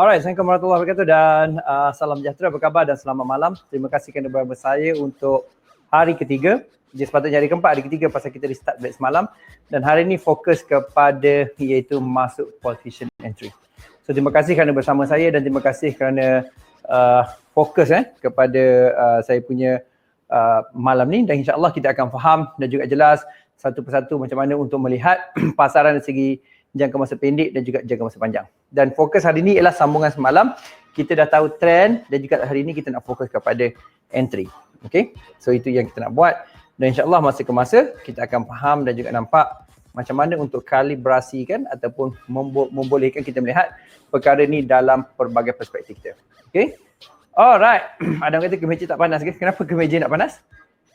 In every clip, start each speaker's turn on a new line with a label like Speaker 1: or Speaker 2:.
Speaker 1: Alright, Assalamualaikum warahmatullahi wabarakatuh dan salam sejahtera, apa khabar dan selamat malam. Terima kasih kerana bersama saya untuk hari ketiga. Dia sepatutnya hari keempat, hari ketiga pasal kita restart balik semalam. Dan hari ini fokus kepada iaitu masuk position entry. So terima kasih kerana bersama saya dan terima kasih kerana fokus kepada saya punya malam ni. Dan insyaAllah kita akan faham dan juga jelas satu persatu macam mana untuk melihat pasaran dari segi jangka masa pendek dan juga jangka masa panjang. Dan fokus hari ini ialah sambungan semalam. Kita dah tahu trend dan juga hari ini kita nak fokus kepada entry. Okay, so itu yang kita nak buat. Dan insyaAllah masa ke masa kita akan faham dan juga nampak macam mana untuk kalibrasikan ataupun membolehkan kita melihat perkara ni dalam pelbagai perspektif kita. Okay, alright. Adam kata kemeja tak panas ke? Kenapa kemeja nak panas?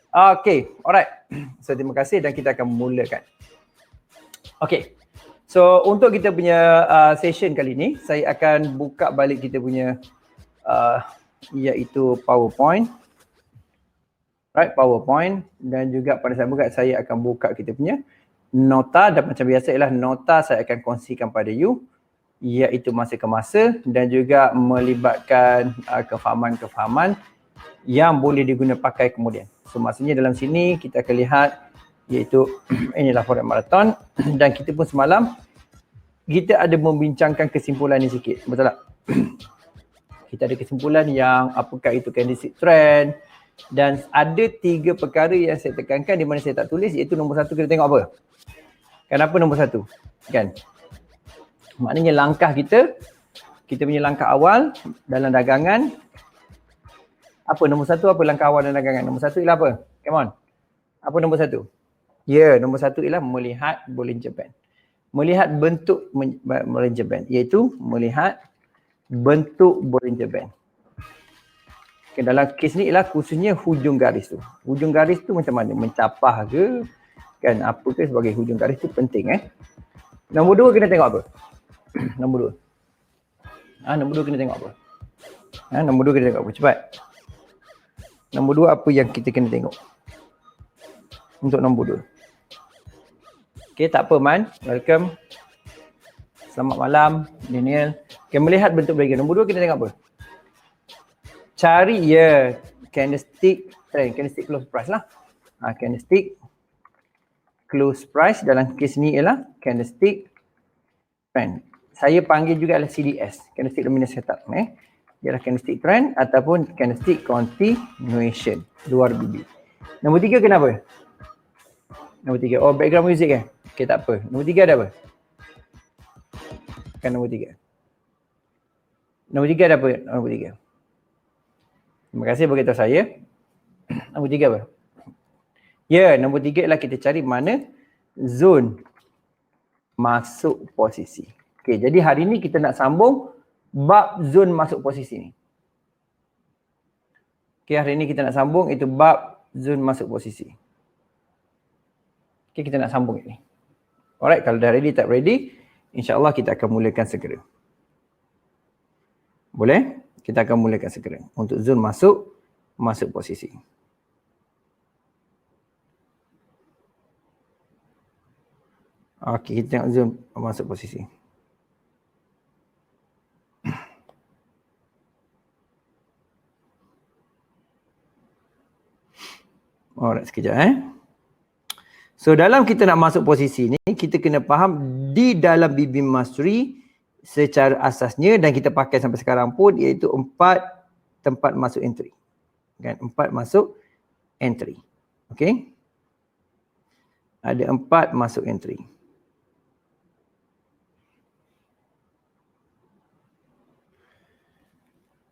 Speaker 1: Okay, alright. So terima kasih dan kita akan mulakan. Okay. So untuk kita punya session kali ni, saya akan buka balik kita punya iaitu PowerPoint. Right, PowerPoint dan juga pada saat buka saya akan buka kita punya nota dan macam biasa ialah nota saya akan kongsikan pada you iaitu masa ke masa dan juga melibatkan kefahaman-kefahaman yang boleh diguna pakai kemudian. So maksudnya dalam sini kita akan lihat iaitu inilah Forex Marathon dan kita pun semalam kita ada membincangkan kesimpulan ni sikit, betul tak? Kita ada kesimpulan yang apakah itu candlestick trend dan ada 3 perkara yang saya tekankan di mana saya tak tulis iaitu nombor 1 kita tengok apa? Kenapa nombor 1? Kan? Maknanya langkah kita punya langkah awal dalam dagangan apa nombor 1 apa langkah awal dalam dagangan? Nombor 1 ialah apa? Come on. Apa nombor 1? Ya, nombor 1 ialah melihat Bollinger Band. Melihat bentuk Bollinger Band iaitu melihat bentuk Bollinger Band. Okay, dalam kes ni ialah khususnya hujung garis tu. Hujung garis tu macam mana? Mencapah ke? Kan apa ke sebagai hujung garis tu penting Nombor 2 kena tengok apa? Nombor 2. Nombor 2 kena tengok apa? Nombor 2 kena tengok apa? Cepat. Nombor 2 apa yang kita kena tengok? Untuk nombor 2. Okay, tak apa Man. Welcome. Selamat malam Daniel. Okay, melihat bentuk bergerak. Nombor 2 kita tengok apa? Cari candlestick trend, candlestick close price lah. Candlestick close price dalam kes ni ialah candlestick trend. Saya panggil juga adalah CDS, candlestick dominant setup. Ialah candlestick trend ataupun candlestick continuation. Luar bibi. Nombor 3 kenapa? Nombor 3. Oh, background music Okay, tak apa. Nombor 3 ada apa? Kan nombor 3. Nombor 3 ada apa? Nombor 3. Terima kasih beritahu saya. Nombor 3 apa? Ya, nombor 3 ialah kita cari mana zone masuk posisi. Okay, jadi hari ni kita nak sambung bab zone masuk posisi ni. Okay, hari ni kita nak sambung itu bab zone masuk posisi. Okay, kita nak sambung ini. Alright, kalau dah ready, tak ready, insyaAllah kita akan mulakan segera. Boleh? Kita akan mulakan segera untuk zone masuk posisi. Okay, kita tengok zone masuk posisi. Alright, sekejap So dalam kita nak masuk posisi ni, kita kena faham di dalam BB Mastery secara asasnya dan kita pakai sampai sekarang pun iaitu 4 tempat masuk entry. Kan? 4 masuk entry. Okay. Ada 4 masuk entry.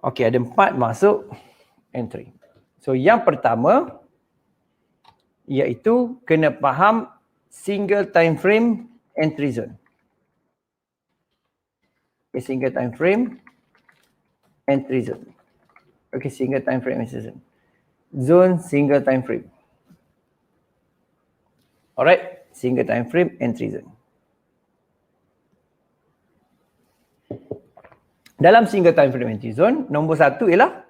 Speaker 1: Okay, ada 4 masuk entry. So yang pertama iaitu kena faham single time frame entry zone. Okay, single time frame entry zone. Okay, single time frame entry zone. Zone single time frame. Alright, single time frame entry zone. Dalam single time frame entry zone, nombor 1 ialah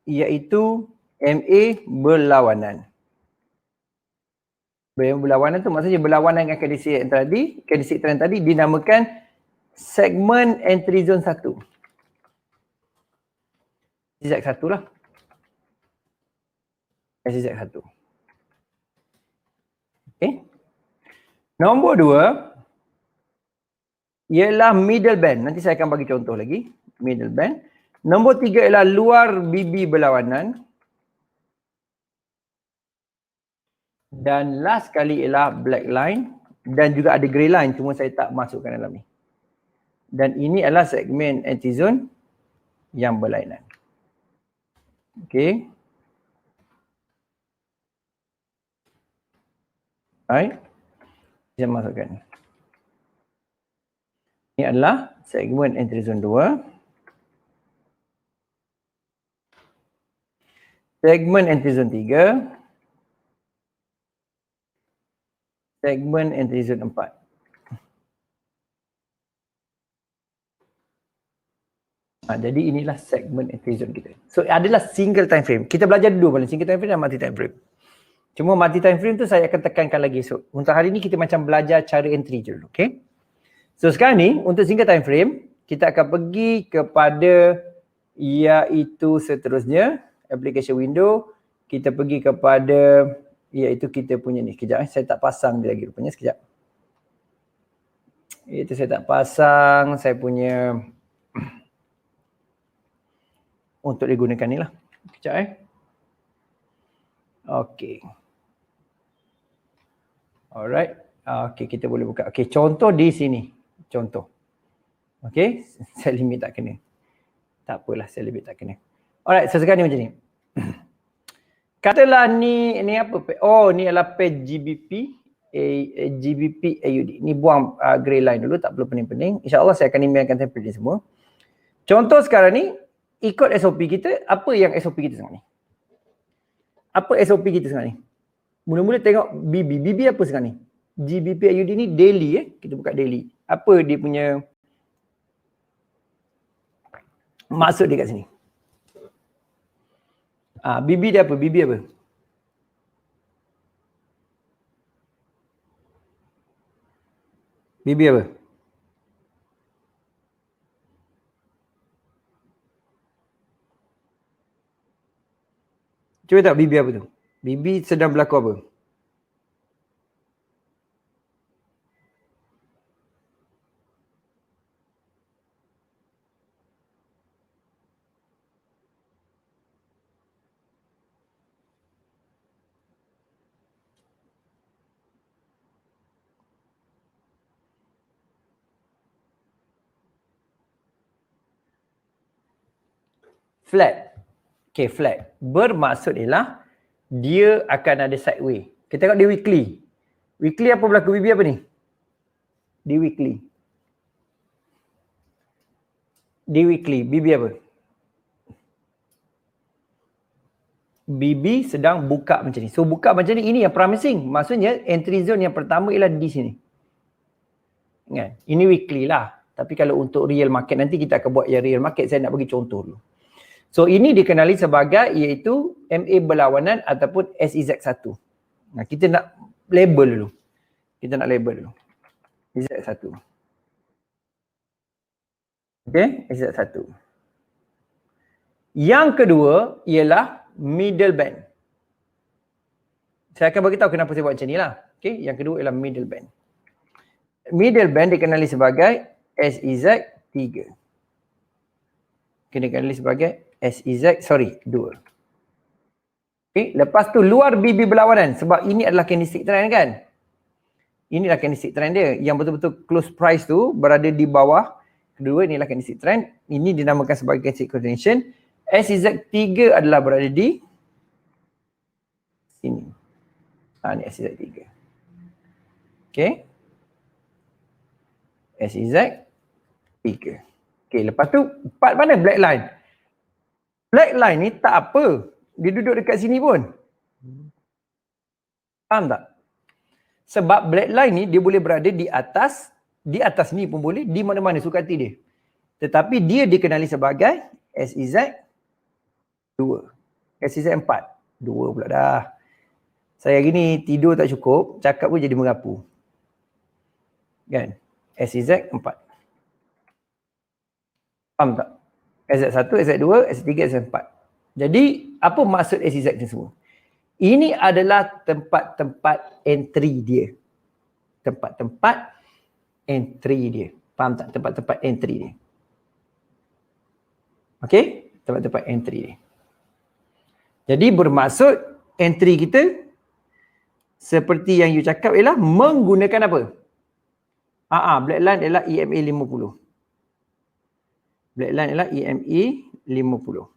Speaker 1: iaitu MA berlawanan. Berlawanan tu maksudnya berlawanan dengan candlestick trend tadi dinamakan segmen entry zone 1. SEZ1 lah. SEZ1. Okay. Nombor 2 ialah middle band. Nanti saya akan bagi contoh lagi. Middle band. Nombor 3 ialah luar BB berlawanan. Dan last kali ialah black line. Dan juga ada grey line. Cuma saya tak masukkan dalam ni. Dan ini adalah segmen antizone yang berlainan. Okay. Right. Saya masukkan. Ini adalah segmen antizone 2. Segmen antizone 3. Segmen antizone 4. Jadi inilah segmen antizone kita. So adalah single time frame. Kita belajar dulu paling single time frame dan multi time frame. Cuma multi time frame tu saya akan tekankan lagi esok. Untuk hari ni kita macam belajar cara entry je dulu. Okay. So sekarang ni untuk single time frame kita akan pergi kepada iaitu seterusnya application window. Kita pergi kepada iaitu kita punya ni. Sekejap saya tak pasang dia lagi rupanya. Sekejap. Itu saya tak pasang saya punya untuk digunakan ni lah. Sekejap Okay. Alright. Okay, kita boleh buka. Okay, contoh di sini. Contoh. Okay, saya limit tak kena. Tak apalah, saya limit tak kena. Alright, so sekarang ni macam ni. Katalah ni apa? Oh, ni adalah page GBP AUD. Ni buang grey line dulu, tak perlu pening-pening. InsyaAllah saya akan emailkan template ni semua. Contoh sekarang ni, ikut SOP kita, apa yang SOP kita sekarang ni? Apa SOP kita sekarang ni? Mula-mula tengok BB. BB apa sekarang ni? GBP AUD ni daily kita buka daily. Apa dia punya maksud dia kat sini? BB dia apa? BB apa? BB apa? Cuba tak BB apa tu? BB sedang berlaku apa? Flat. Okay, flat. Bermaksud ialah dia akan ada sideway. Kita tengok di weekly. Weekly apa berlaku? BB apa ni? Di weekly. Di weekly. BB apa? BB sedang buka macam ni. So buka macam ni, ini yang promising. Maksudnya entry zone yang pertama ialah di sini. Kan? Ini weekly lah. Tapi kalau untuk real market nanti kita akan buat yang real market. Saya nak bagi contoh dulu. So ini dikenali sebagai iaitu MA berlawanan ataupun SEZ1. Nah, kita nak label dulu. Kita nak label dulu. SEZ1. Okay, SEZ1. Yang kedua ialah middle band. Saya akan bagi tahu kenapa saya buat macam ni lah. Okay, yang kedua ialah middle band. Middle band dikenali sebagai SEZ3. Okay, dikenali sebagai SEZ2. Okay, lepas tu luar BB berlawanan sebab ini adalah candlestick trend kan. Inilah candlestick trend dia. Yang betul-betul close price tu berada di bawah. Kedua inilah candlestick trend. Ini dinamakan sebagai candlestick continuation. SEZ3 adalah berada di sini. Ni SEZ3. Okay. SEZ3. Okay, lepas tu part mana black line? Black line ni tak apa. Dia duduk dekat sini pun. Faham tak? Sebab black line ni dia boleh berada di atas ni pun boleh, di mana-mana suka hati dia. Tetapi dia dikenali sebagai SEZ2. SEZ4. 2 pula dah. Saya hari ni tidur tak cukup, cakap pun jadi merapu. Kan? SEZ4. Faham tak? SZ1, SZ2, SZ3, SZ4. Jadi apa maksud SZ ni semua? Ini adalah tempat-tempat entry dia. Tempat-tempat entry dia. Faham tak? Tempat-tempat entry dia. Okey? Tempat-tempat entry dia. Jadi bermaksud entry kita seperti yang you cakap ialah menggunakan apa? Black line ialah EMA 50. Black line ialah EMA 50.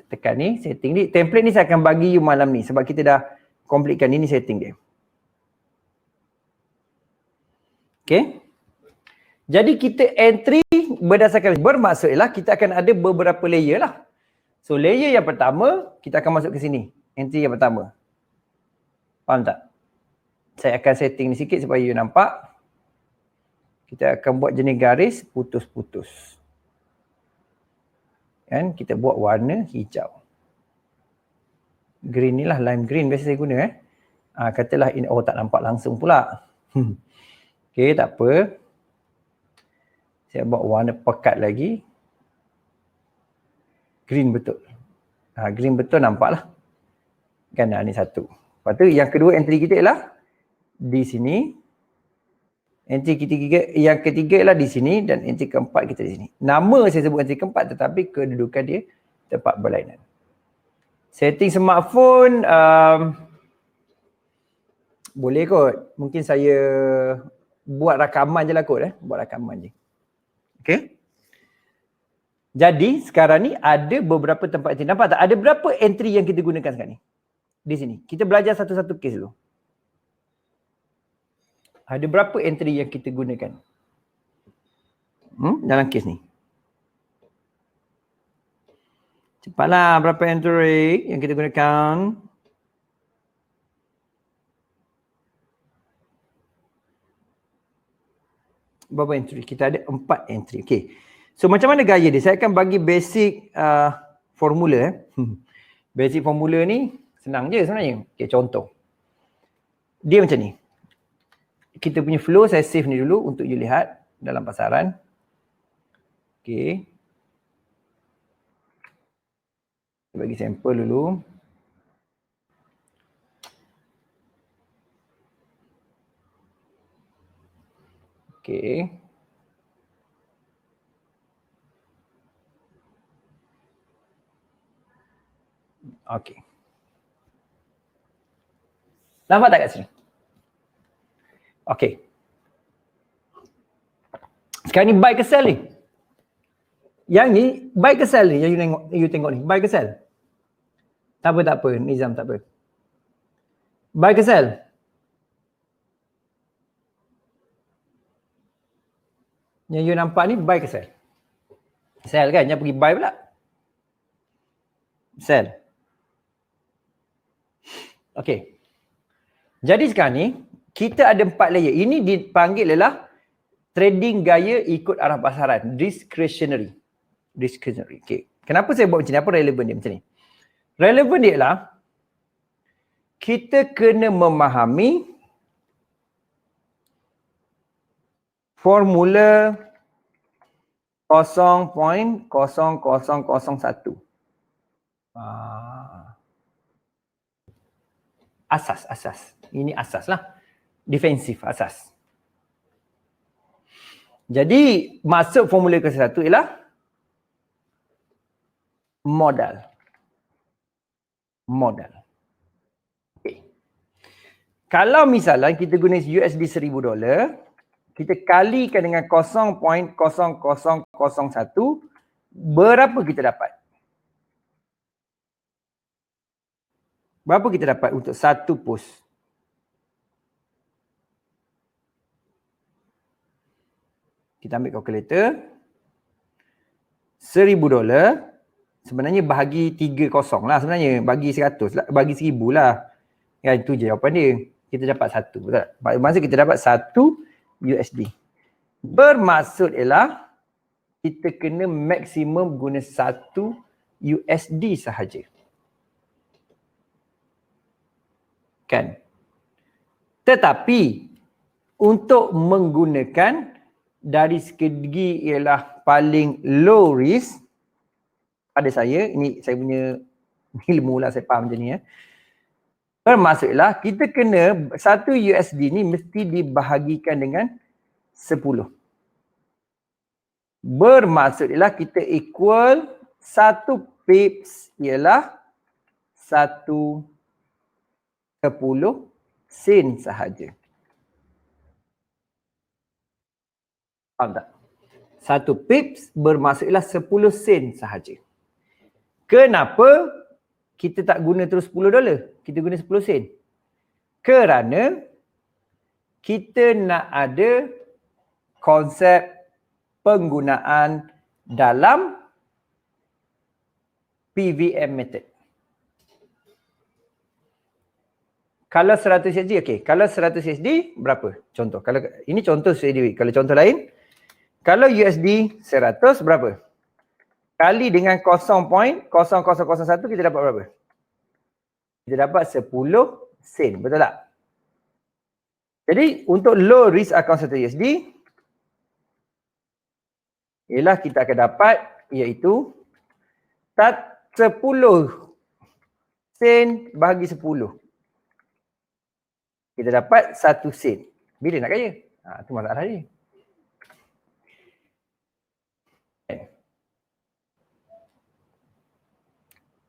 Speaker 1: Tekan ni, setting ni. Template ni saya akan bagi you malam ni sebab kita dah completekan ini setting dia. Okay. Jadi kita entry berdasarkan, bermaksud ialah kita akan ada beberapa layer lah. So layer yang pertama, kita akan masuk ke sini. Entry yang pertama. Faham tak? Saya akan setting ni sikit supaya you nampak. Kita akan buat jenis garis putus-putus. Kan? Kita buat warna hijau. Green ni lah, lime green biasa saya guna katalah ini, tak nampak langsung pula. Okay, tak apa. Saya buat warna pekat lagi. Green betul. Green betul nampak lah. Kan ni satu. Lepas tu yang kedua entry kita ialah di sini. Entry ketiga, yang ketiga ialah di sini dan entry keempat kita di sini. Nama saya sebut entry keempat tetapi kedudukan dia tempat berlainan. Setting smartphone boleh kot. Mungkin saya buat rakaman je lah kot Buat rakaman je. Okay. Jadi sekarang ni ada beberapa tempat entry. Nampak tak? Ada berapa entry yang kita gunakan sekarang ni? Di sini. Kita belajar satu-satu case dulu. Ada berapa entry yang kita gunakan? Dalam case ni. Cepatlah, berapa entry yang kita gunakan? Berapa entry? Kita ada 4 entry. Okay. So macam mana gaya dia? Saya akan bagi basic formula. Basic formula ni senang je sebenarnya. Okay, contoh. Dia macam ni. Kita punya flow saya save ni dulu untuk you lihat dalam pasaran. Okay. Bagi sampel dulu. Okay. Okay. Nampak tak kat sini? Okay. Sekarang ni buy ke sell ni? Yang ni buy ke sell ni yang you tengok ni? Buy ke sell? Tak apa, Nizam tak apa. Buy ke sell? Yang you nampak ni buy ke sell? Sell kan? Yang pergi buy pula? Sell. Okay. Jadi sekarang ni kita ada 4 layer. Ini dipanggil adalah trading gaya ikut arah pasaran. Discretionary. Okay. Kenapa saya buat macam ni? Apa relevan dia macam ni? Relevan dia ialah kita kena memahami formula 0.0001. Asas. Ini asas lah. Defensif, asas. Jadi, maksud formula ke-1 ialah modal. Okay. Kalau misalnya kita guna USD $1,000, kita kalikan dengan 0.0001, berapa kita dapat? Berapa kita dapat untuk satu post? Kita ambil kalkulator. $1,000 sebenarnya bahagi 30 lah sebenarnya. Bagi 100 lah, bagi 1,000 lah. Ya, itu je jawapan dia. Kita dapat 1, betul tak? Maksud kita dapat 1 USD. Bermaksud ialah kita kena maksimum guna 1 USD sahaja. Kan? Tetapi untuk menggunakan dari segi ialah paling low risk pada saya, ini saya punya ilmu lah, saya faham macam ni ya. Bermaksudlah kita kena satu USD ni mesti dibahagikan dengan 10. Bermaksudlah kita equal 1 pips ialah 1/10 sen sahaja. Faham tak? 1 pips bermaksudlah 10 sen sahaja. Kenapa kita tak guna terus $10? Kita guna 10 sen. Kerana kita nak ada konsep penggunaan dalam PVM method. Kalau 100 USD, okey. Kalau 100 USD berapa? Contoh. Kalau ini contoh USD. Kalau contoh lain, kalau USD 100 berapa? Kali dengan 0.0001 kita dapat berapa? Kita dapat 10 sen. Betul tak? Jadi untuk low risk account 1 USD ialah kita akan dapat iaitu 10 sen bahagi 10. Kita dapat 1 sen. Bila nak kaya? Itu masalah dia.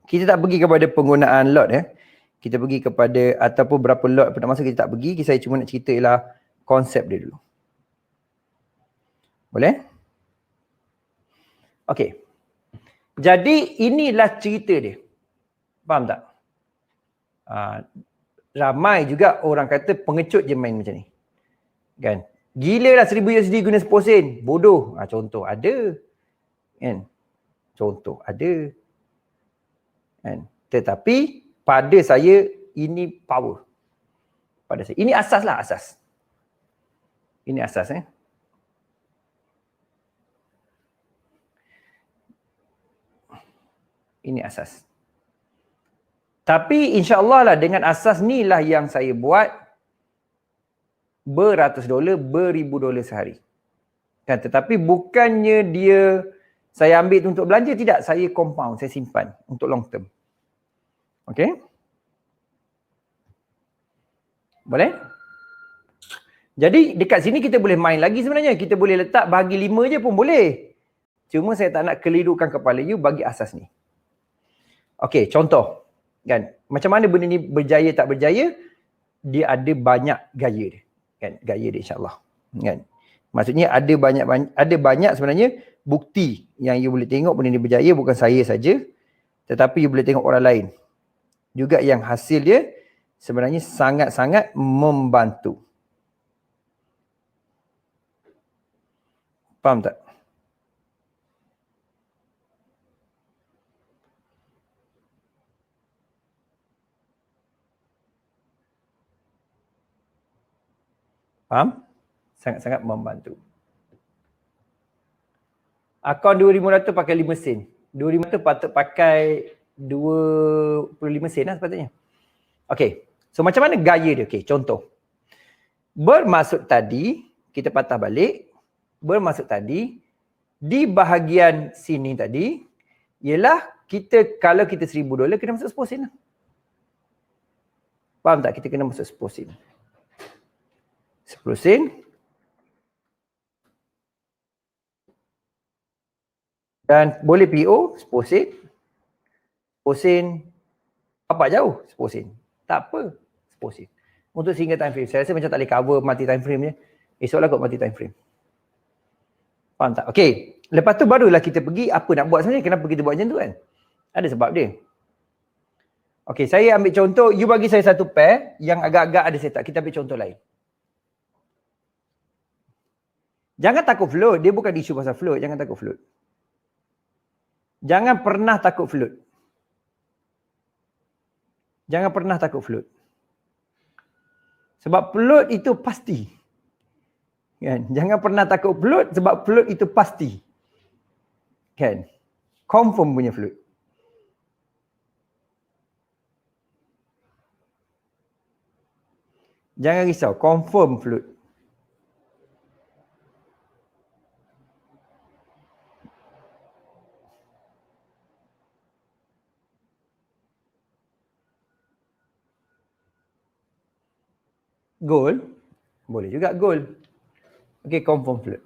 Speaker 1: Kita tak pergi kepada penggunaan lot ya. Kita pergi kepada ataupun berapa lot pada masa kita tak pergi. Saya cuma nak cerita ialah konsep dia dulu. Boleh? Okey. Jadi inilah cerita dia. Faham tak? Ramai juga orang kata pengecut je main macam ni. Kan? Gila lah 1000 USD guna 10 sen. Bodoh. Contoh ada. Kan? Contoh ada. Kan? Tetapi pada saya ini power. Pada saya. Ini asas lah, asas. Ini asas Ini asas. Tapi insya-Allah lah dengan asas ni lah yang saya buat $100, $1000 sehari. Kan, tetapi bukannya dia saya ambil untuk belanja, tidak. Saya compound, saya simpan untuk long term. Okey? Boleh? Jadi dekat sini kita boleh main lagi sebenarnya. Kita boleh letak bahagi 5 je pun boleh. Cuma saya tak nak kelirukan kepala you bagi asas ni. Okey, contoh. Kan, macam mana benda ni berjaya tak berjaya? Dia ada banyak gaya dia. Kan, gaya dia insya-Allah. Kan? Maksudnya ada banyak sebenarnya bukti yang you boleh tengok benda ni berjaya, bukan saya saja, tetapi you boleh tengok orang lain juga yang hasil dia sebenarnya sangat-sangat membantu. Faham tak? Faham? Sangat-sangat membantu. Akaun 2500 pakai 5 sen. 2500 patut pakai 25 sen lah sepatutnya. Okey. So macam mana gaya dia? Okey, contoh. Bermaksud tadi, kita patah balik. Bermaksud tadi, di bahagian sini tadi, ialah kita, kalau kita $1000, kena masuk 10 sen lah. Faham tak? Kita kena masuk 10 sen. 10 sen. Dan boleh PO 10 sen. 10 sen. Apa jauh? 10 sen. Tak apa. 10 sen. Untuk single time frame. Saya rasa macam tak boleh cover multi time frame je. Esoklah kot multi time frame. Faham tak? Okey. Lepas tu barulah kita pergi apa nak buat sebenarnya. Kenapa kita buat macam tu kan? Ada sebab dia. Okey, saya ambil contoh. You bagi saya satu pair yang agak-agak ada setup. Kita ambil contoh lain. Jangan takut float. Dia bukan isu pasal float. Jangan takut float. Jangan pernah takut float. Jangan pernah takut float. Sebab float itu pasti. Kan? Jangan pernah takut float sebab float itu pasti. Kan? Confirm punya float. Jangan risau, confirm float. Goal. Boleh juga goal. Okay, confirm float.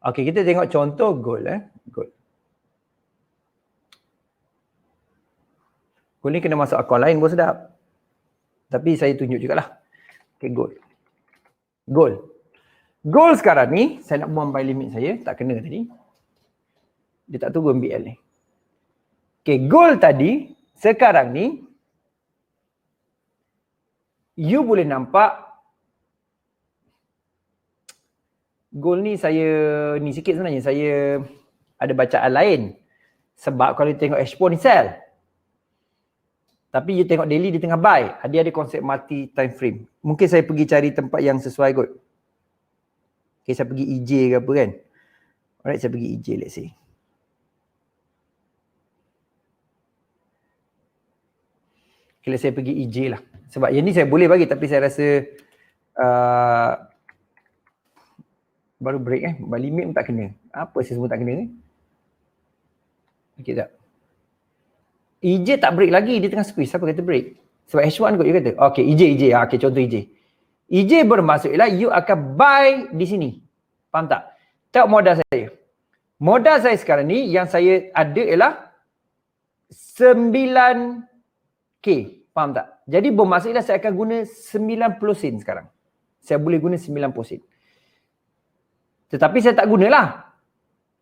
Speaker 1: Okay, kita tengok contoh goal. Goal. Goal ni kena masuk akaun lain pun sedap. Tapi saya tunjuk jugalah. Okay, goal. Goal. Goal sekarang ni, saya nak buang by limit saya. Tak kena tadi. Dia tak tunggu MBL ni. Okay, goal tadi, sekarang ni, you boleh nampak goal ni saya, ni sikit sebenarnya, saya ada bacaan lain. Sebab kalau you tengok exponential, tapi you tengok daily dia tengah buy, dia ada konsep multi time frame. Mungkin saya pergi cari tempat yang sesuai kot. Okay, saya pergi EJ ke apa kan. Alright, saya pergi EJ let's say. Okay, let's say saya pergi EJ lah. Sebab yang ni saya boleh bagi tapi saya rasa baru break by limit pun tak kena. Apa saya semua tak kena ni? Okay tak. EJ tak break lagi, dia tengah squeeze. Siapa kata break? Sebab H1 kot you kata. Okay, EJ. Okay, contoh EJ. EJ bermaksud ialah you akan buy di sini. Faham tak? Tengok modal saya. Modal saya sekarang ni yang saya ada ialah 9K. Faham tak? Jadi bermaksud ialah saya akan guna 90 sen sekarang. Saya boleh guna 90 sen. Tetapi saya tak gunalah.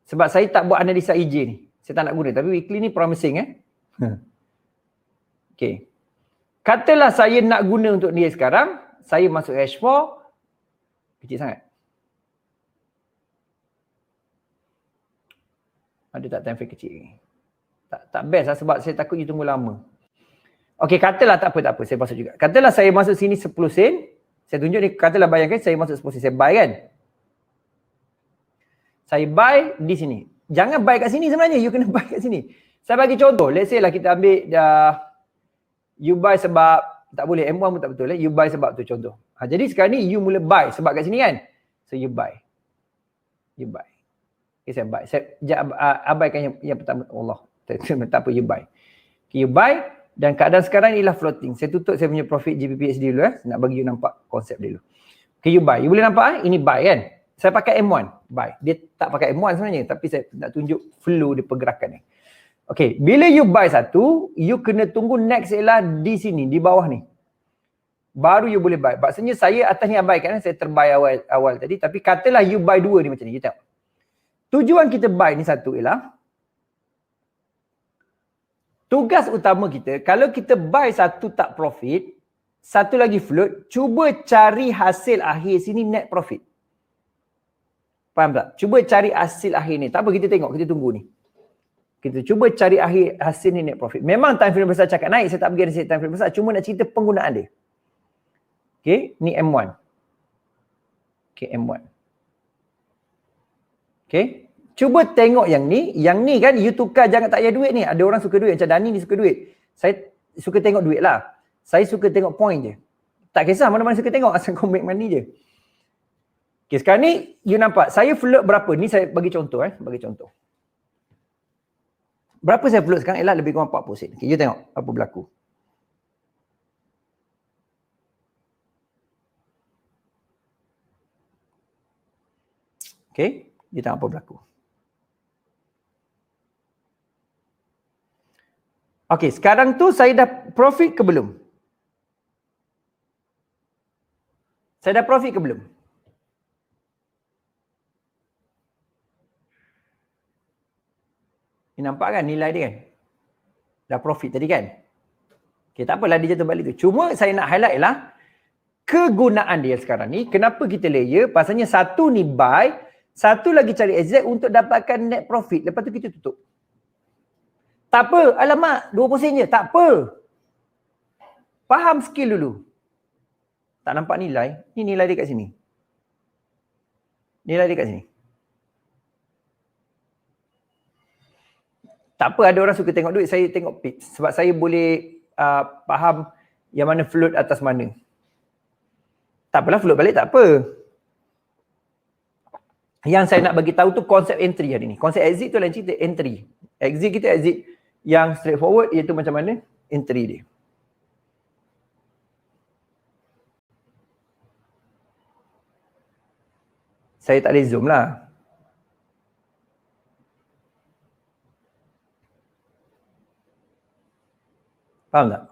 Speaker 1: Sebab saya tak buat analisa EJ ni. Saya tak nak guna. Tapi weekly ni promising Okay. Katalah saya nak guna untuk dia sekarang. Saya masuk H4. Kecil sangat. Ada tak time frame kecil ni? Tak best lah sebab saya takut you tunggu lama. Okay, katalah tak apa. Saya masuk juga. Katalah saya masuk sini 10 sen. Saya tunjuk ni, katalah bayangkan saya masuk 10 sen. Saya buy kan? Saya buy di sini. Jangan buy kat sini sebenarnya. You kena buy kat sini. Saya bagi contoh. Let's say lah kita ambil you buy sebab tak boleh. M1 pun tak betul. You buy sebab tu contoh. Jadi sekarang ni you mula buy sebab kat sini kan. So you buy. You buy. Okay, saya buy. Saya abaikan yang pertama. Allah. Tak apa, you buy. Okay, you buy dan keadaan sekarang ni ialah floating. Saya tutup saya punya profit GBPHD dulu nak bagi you nampak konsep dulu. Okay, you buy. You boleh nampak ini buy kan. Saya pakai M1. Buy. Dia tak pakai M1 sebenarnya tapi saya nak tunjuk flow dia pergerakan ni. Okay, bila you buy satu, you kena tunggu next ialah di sini, di bawah ni. Baru you boleh buy. Maksudnya saya atas ni abaikan, saya terbuy awal tadi. Tapi katalah you buy dua ni macam ni, you tengok. Tujuan kita buy ni satu ialah, tugas utama kita, kalau kita buy satu tak profit, satu lagi float, cuba cari hasil akhir sini net profit. Faham tak? Cuba cari hasil akhir ni. Tak apa, kita tengok, kita tunggu ni. Kita cuba cari hasil ni net profit. Memang time frame besar cakap naik, saya tak pergi ada time frame besar, cuma nak cerita penggunaan dia. Okay, ni M1. Okay, M1. Okay, cuba tengok yang ni kan you tukar jangan tak payah duit ni. Ada orang suka duit, macam Dani ni suka duit. Saya suka tengok duit lah. Saya suka tengok point je. Tak kisah mana-mana suka tengok, asal kau make money je. Okay, sekarang ni you nampak, saya float berapa? Ni saya bagi contoh bagi contoh. Berapa saya float sekarang? Ialah lebih kurang 40 sen. Okay, you tengok apa berlaku. Okay, dia tengok apa berlaku. Okay, sekarang tu saya dah profit ke belum? Saya dah profit ke belum? Ni nampak kan nilai dia kan? Dah profit tadi kan? Okay, tak apalah dia jatuh balik tu. Cuma saya nak highlight lah kegunaan dia sekarang ni. Kenapa kita layer? Pasalnya satu ni buy, satu lagi cari exit untuk dapatkan net profit. Lepas tu kita tutup. Tak apa, alamak 20 sen je. Tak apa. Faham skill dulu. Tak nampak nilai? Ni nilai dia kat sini. Nilai dia kat sini. Tak apa, ada orang suka tengok duit, saya tengok pips. Sebab saya boleh faham yang mana float atas mana. Tak apalah, float balik tak apa. Yang saya nak bagi tahu tu konsep entry hari ni. Konsep exit tu lain cerita, entry. Exit kita exit yang straightforward, iaitu macam mana entry dia. Saya tak boleh zoom lah. Faham tak?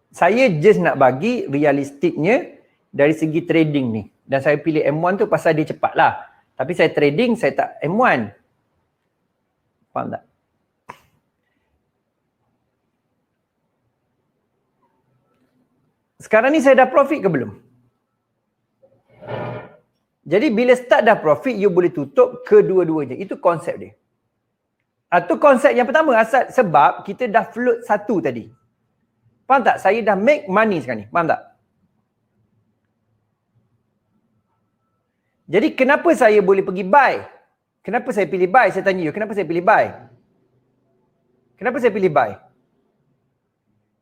Speaker 1: Saya just nak bagi realistiknya dari segi trading ni. Dan saya pilih M1 tu pasal dia cepat lah. Tapi saya trading, saya tak M1. Faham tak? Sekarang ni saya dah profit ke belum? Jadi bila start dah profit, you boleh tutup kedua-duanya. Itu konsep dia. Itu konsep yang pertama, asal sebab kita dah float satu tadi. Faham tak? Saya dah make money sekarang ni. Faham tak? Jadi kenapa saya boleh pergi buy? Kenapa saya pilih buy? Saya tanya you, kenapa saya pilih buy? Kenapa saya pilih buy?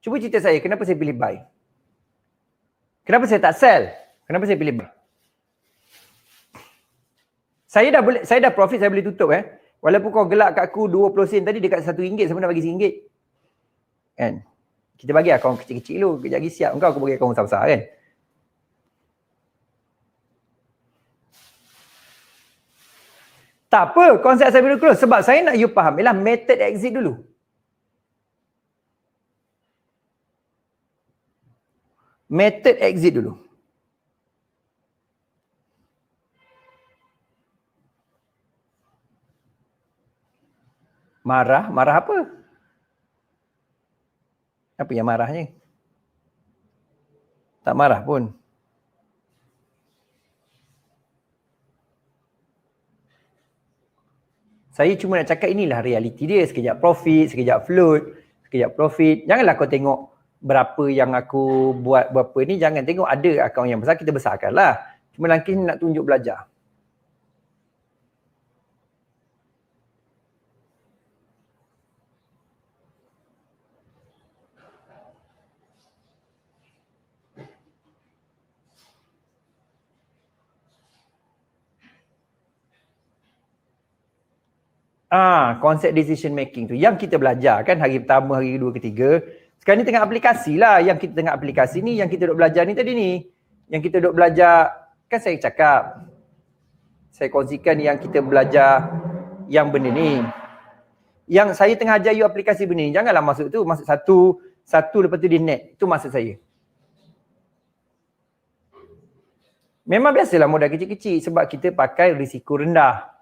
Speaker 1: Cuba cerita saya, kenapa saya pilih buy? Kenapa saya tak sell? Kenapa saya pilih buy? Saya dah profit, saya boleh tutup Walaupun kau gelak kat aku 20 sen tadi dekat RM1, saya pun nak bagi RM1. Kan? Kita bagi akaun kecil-kecil dulu, kejap lagi siap engkau aku bagi akaun besar-besar kan. Tak apa, konsep saya bila close sebab saya nak you faham ialah method exit dulu. Method exit dulu. Marah? Marah apa? Apa yang marahnya? Tak marah pun. Saya cuma nak cakap inilah realiti dia. Sekejap profit, sekejap float, sekejap profit. Janganlah kau tengok berapa yang aku buat berapa ni. Jangan tengok ada akaun yang besar, kita besarkanlah. Cuma lagi nak tunjuk belajar. Konsep decision making tu yang kita belajar kan hari pertama, hari kedua, ketiga. Sekarang ni tengah aplikasi lah. Yang kita tengah aplikasi ni, yang kita duk belajar ni tadi ni. Yang kita duk belajar, kan saya cakap. Saya kongsikan yang kita belajar yang benda ni. Yang saya tengah ajar you aplikasi benda ni. Janganlah masuk tu, masuk satu lepas tu dia net. Itu maksud saya. Memang biasalah modal kecil-kecil sebab kita pakai risiko rendah.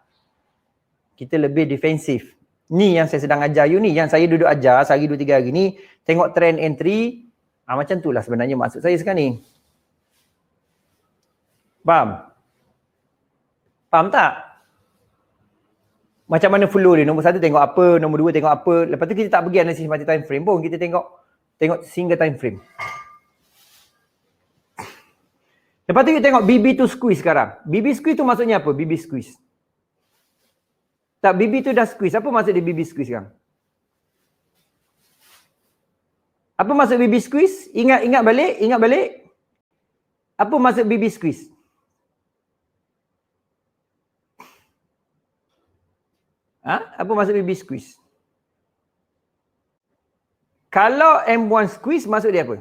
Speaker 1: Kita lebih defensif. Ni yang saya sedang ajar you ni. Yang saya duduk ajar sehari 2-3 hari ni. Tengok trend entry. Macam tu lah sebenarnya maksud saya sekarang ni. Faham? Faham tak? Macam mana flow dia. Nombor 1 tengok apa. Nombor 2 tengok apa. Lepas tu kita tak pergi analisis macam time frame pun. Kita tengok single time frame. Lepas tu kita tengok BB tu squeeze sekarang. BB squeeze tu maksudnya apa? BB squeeze. Tak, BB tu dah squeeze. Apa maksud dia BB squeeze sekarang? Apa maksud BB squeeze? Ingat balik. Apa maksud BB squeeze? Apa maksud BB squeeze? Kalau M1 squeeze maksud dia apa?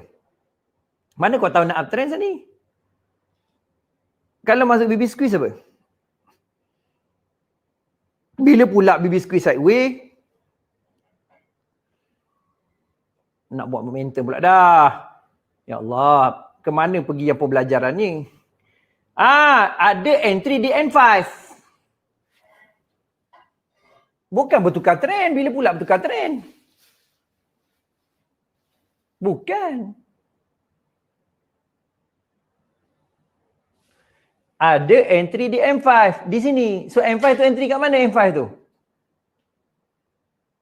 Speaker 1: Mana kau tahu nak uptrend ni? Kalau masuk BB squeeze apa? Bila pula BB squeeze sideways? Nak buat momentum pula dah. Ya Allah, ke mana pergi yang pembelajaran ni? Ada entry di N5. Bukan bertukar trend. Bila pula bertukar trend? Bukan. Ada entry di M5 di sini. So M5 tu entry kat mana M5 tu?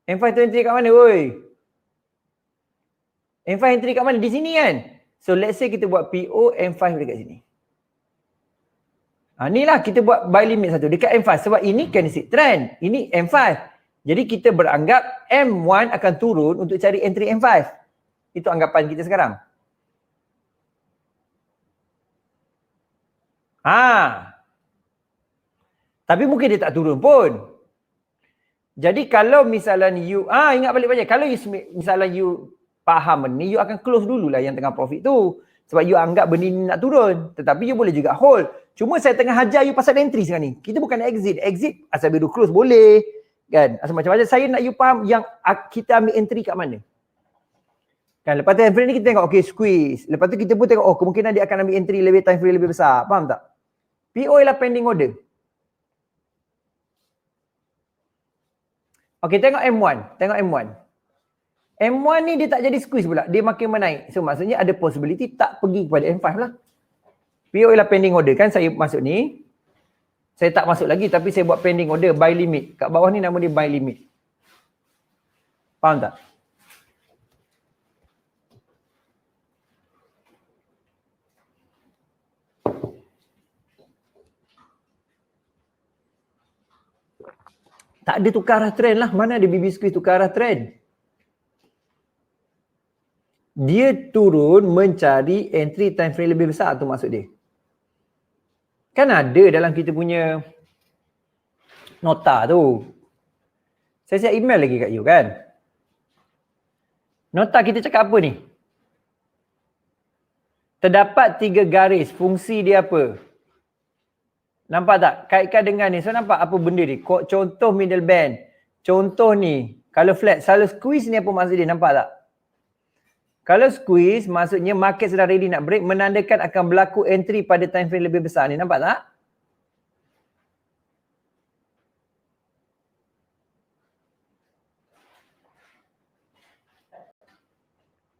Speaker 1: M5 tu entry kat mana woi? M5 entry kat mana? Di sini kan? So let's say kita buat PO M5 dekat sini. Inilah kita buat buy limit satu dekat M5 sebab ini candlestick trend. Ini M5. Jadi kita beranggap M1 akan turun untuk cari entry M5. Itu anggapan kita sekarang. Tapi mungkin dia tak turun pun. Jadi kalau misalnya you, ingat balik-balik, kalau you, misalnya you faham ni, you akan close dululah yang tengah profit tu. Sebab you anggap benda ni nak turun. Tetapi you boleh juga hold. Cuma saya tengah hajar you pasal entry sekarang ni. Kita bukan exit. Exit asal biru close boleh. Kan? Asal macam-macam. Saya nak you faham yang kita ambil entry kat mana. Kan? Lepas time frame ni kita tengok, okay, squeeze. Lepas tu kita pun tengok, oh kemungkinan dia akan ambil entry lebih time frame lebih besar. Faham tak? PO ialah pending order. Okay, tengok M1. Tengok M1. M1 ni dia tak jadi squeeze pula. Dia makin menaik. So maksudnya ada possibility tak pergi kepada M5 lah. PO ialah pending order. Kan saya masuk ni. Saya tak masuk lagi tapi saya buat pending order buy limit. Kat bawah ni nama dia buy limit. Faham tak? Tak ada tukar arah trend lah. Mana ada BB squeeze tukar arah trend? Dia turun mencari entry time frame lebih besar tu maksud dia. Kan ada dalam kita punya nota tu. Saya siap email lagi kat you kan. Nota kita cakap apa ni? Terdapat 3 garis. Fungsi dia apa? Nampak tak? Kaitkan dengan ni. So nampak apa benda ni? Contoh middle band. Contoh ni. Kalau flat. Selalu squeeze ni apa maksud dia? Nampak tak? Kalau squeeze maksudnya market sedang ready nak break. Menandakan akan berlaku entry pada time frame lebih besar ni. Nampak tak?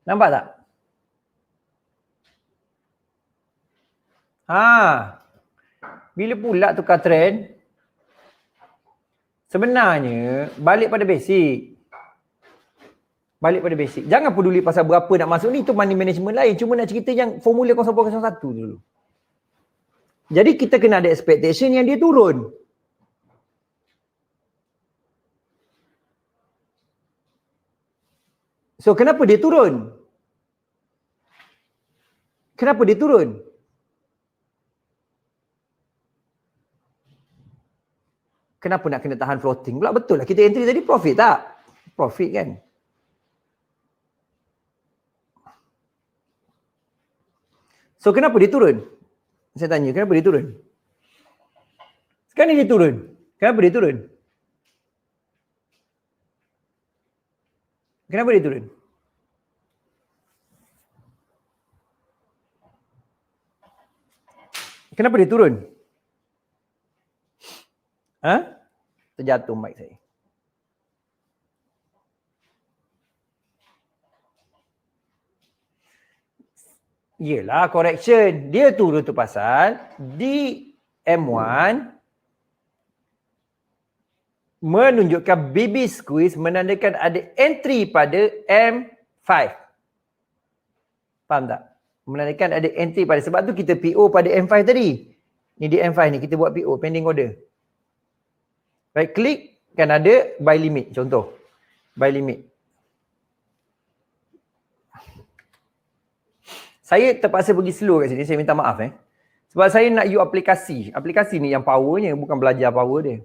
Speaker 1: Nampak tak? Bila pula tukar trend, sebenarnya balik pada basic. Balik pada basic. Jangan peduli pasal berapa nak masuk ni, itu money management lain. Cuma nak cerita yang formula 0.01 dulu. Jadi kita kena ada expectation yang dia turun. So kenapa dia turun? Kenapa dia turun? Kenapa nak kena tahan floating pula? Betul lah kita entry tadi profit tak? Profit kan? So kenapa dia turun? Saya tanya, kenapa dia turun? Sekarang ni dia turun. Kenapa dia turun? Kenapa dia turun? Kenapa dia turun? Terjatuh mic saya. Yelah, correction. Dia turun tu pasal di M1 menunjukkan BB squeeze menandakan ada entry pada M5. Faham tak? Menandakan ada entry pada, sebab tu kita PO pada M5 tadi. Ni di M5 ni kita buat PO, pending order. Right click kan ada buy limit, contoh. Buy limit. Saya terpaksa pergi slow kat sini, saya minta maaf Sebab saya nak you aplikasi. Aplikasi ni yang powernya, bukan belajar power dia.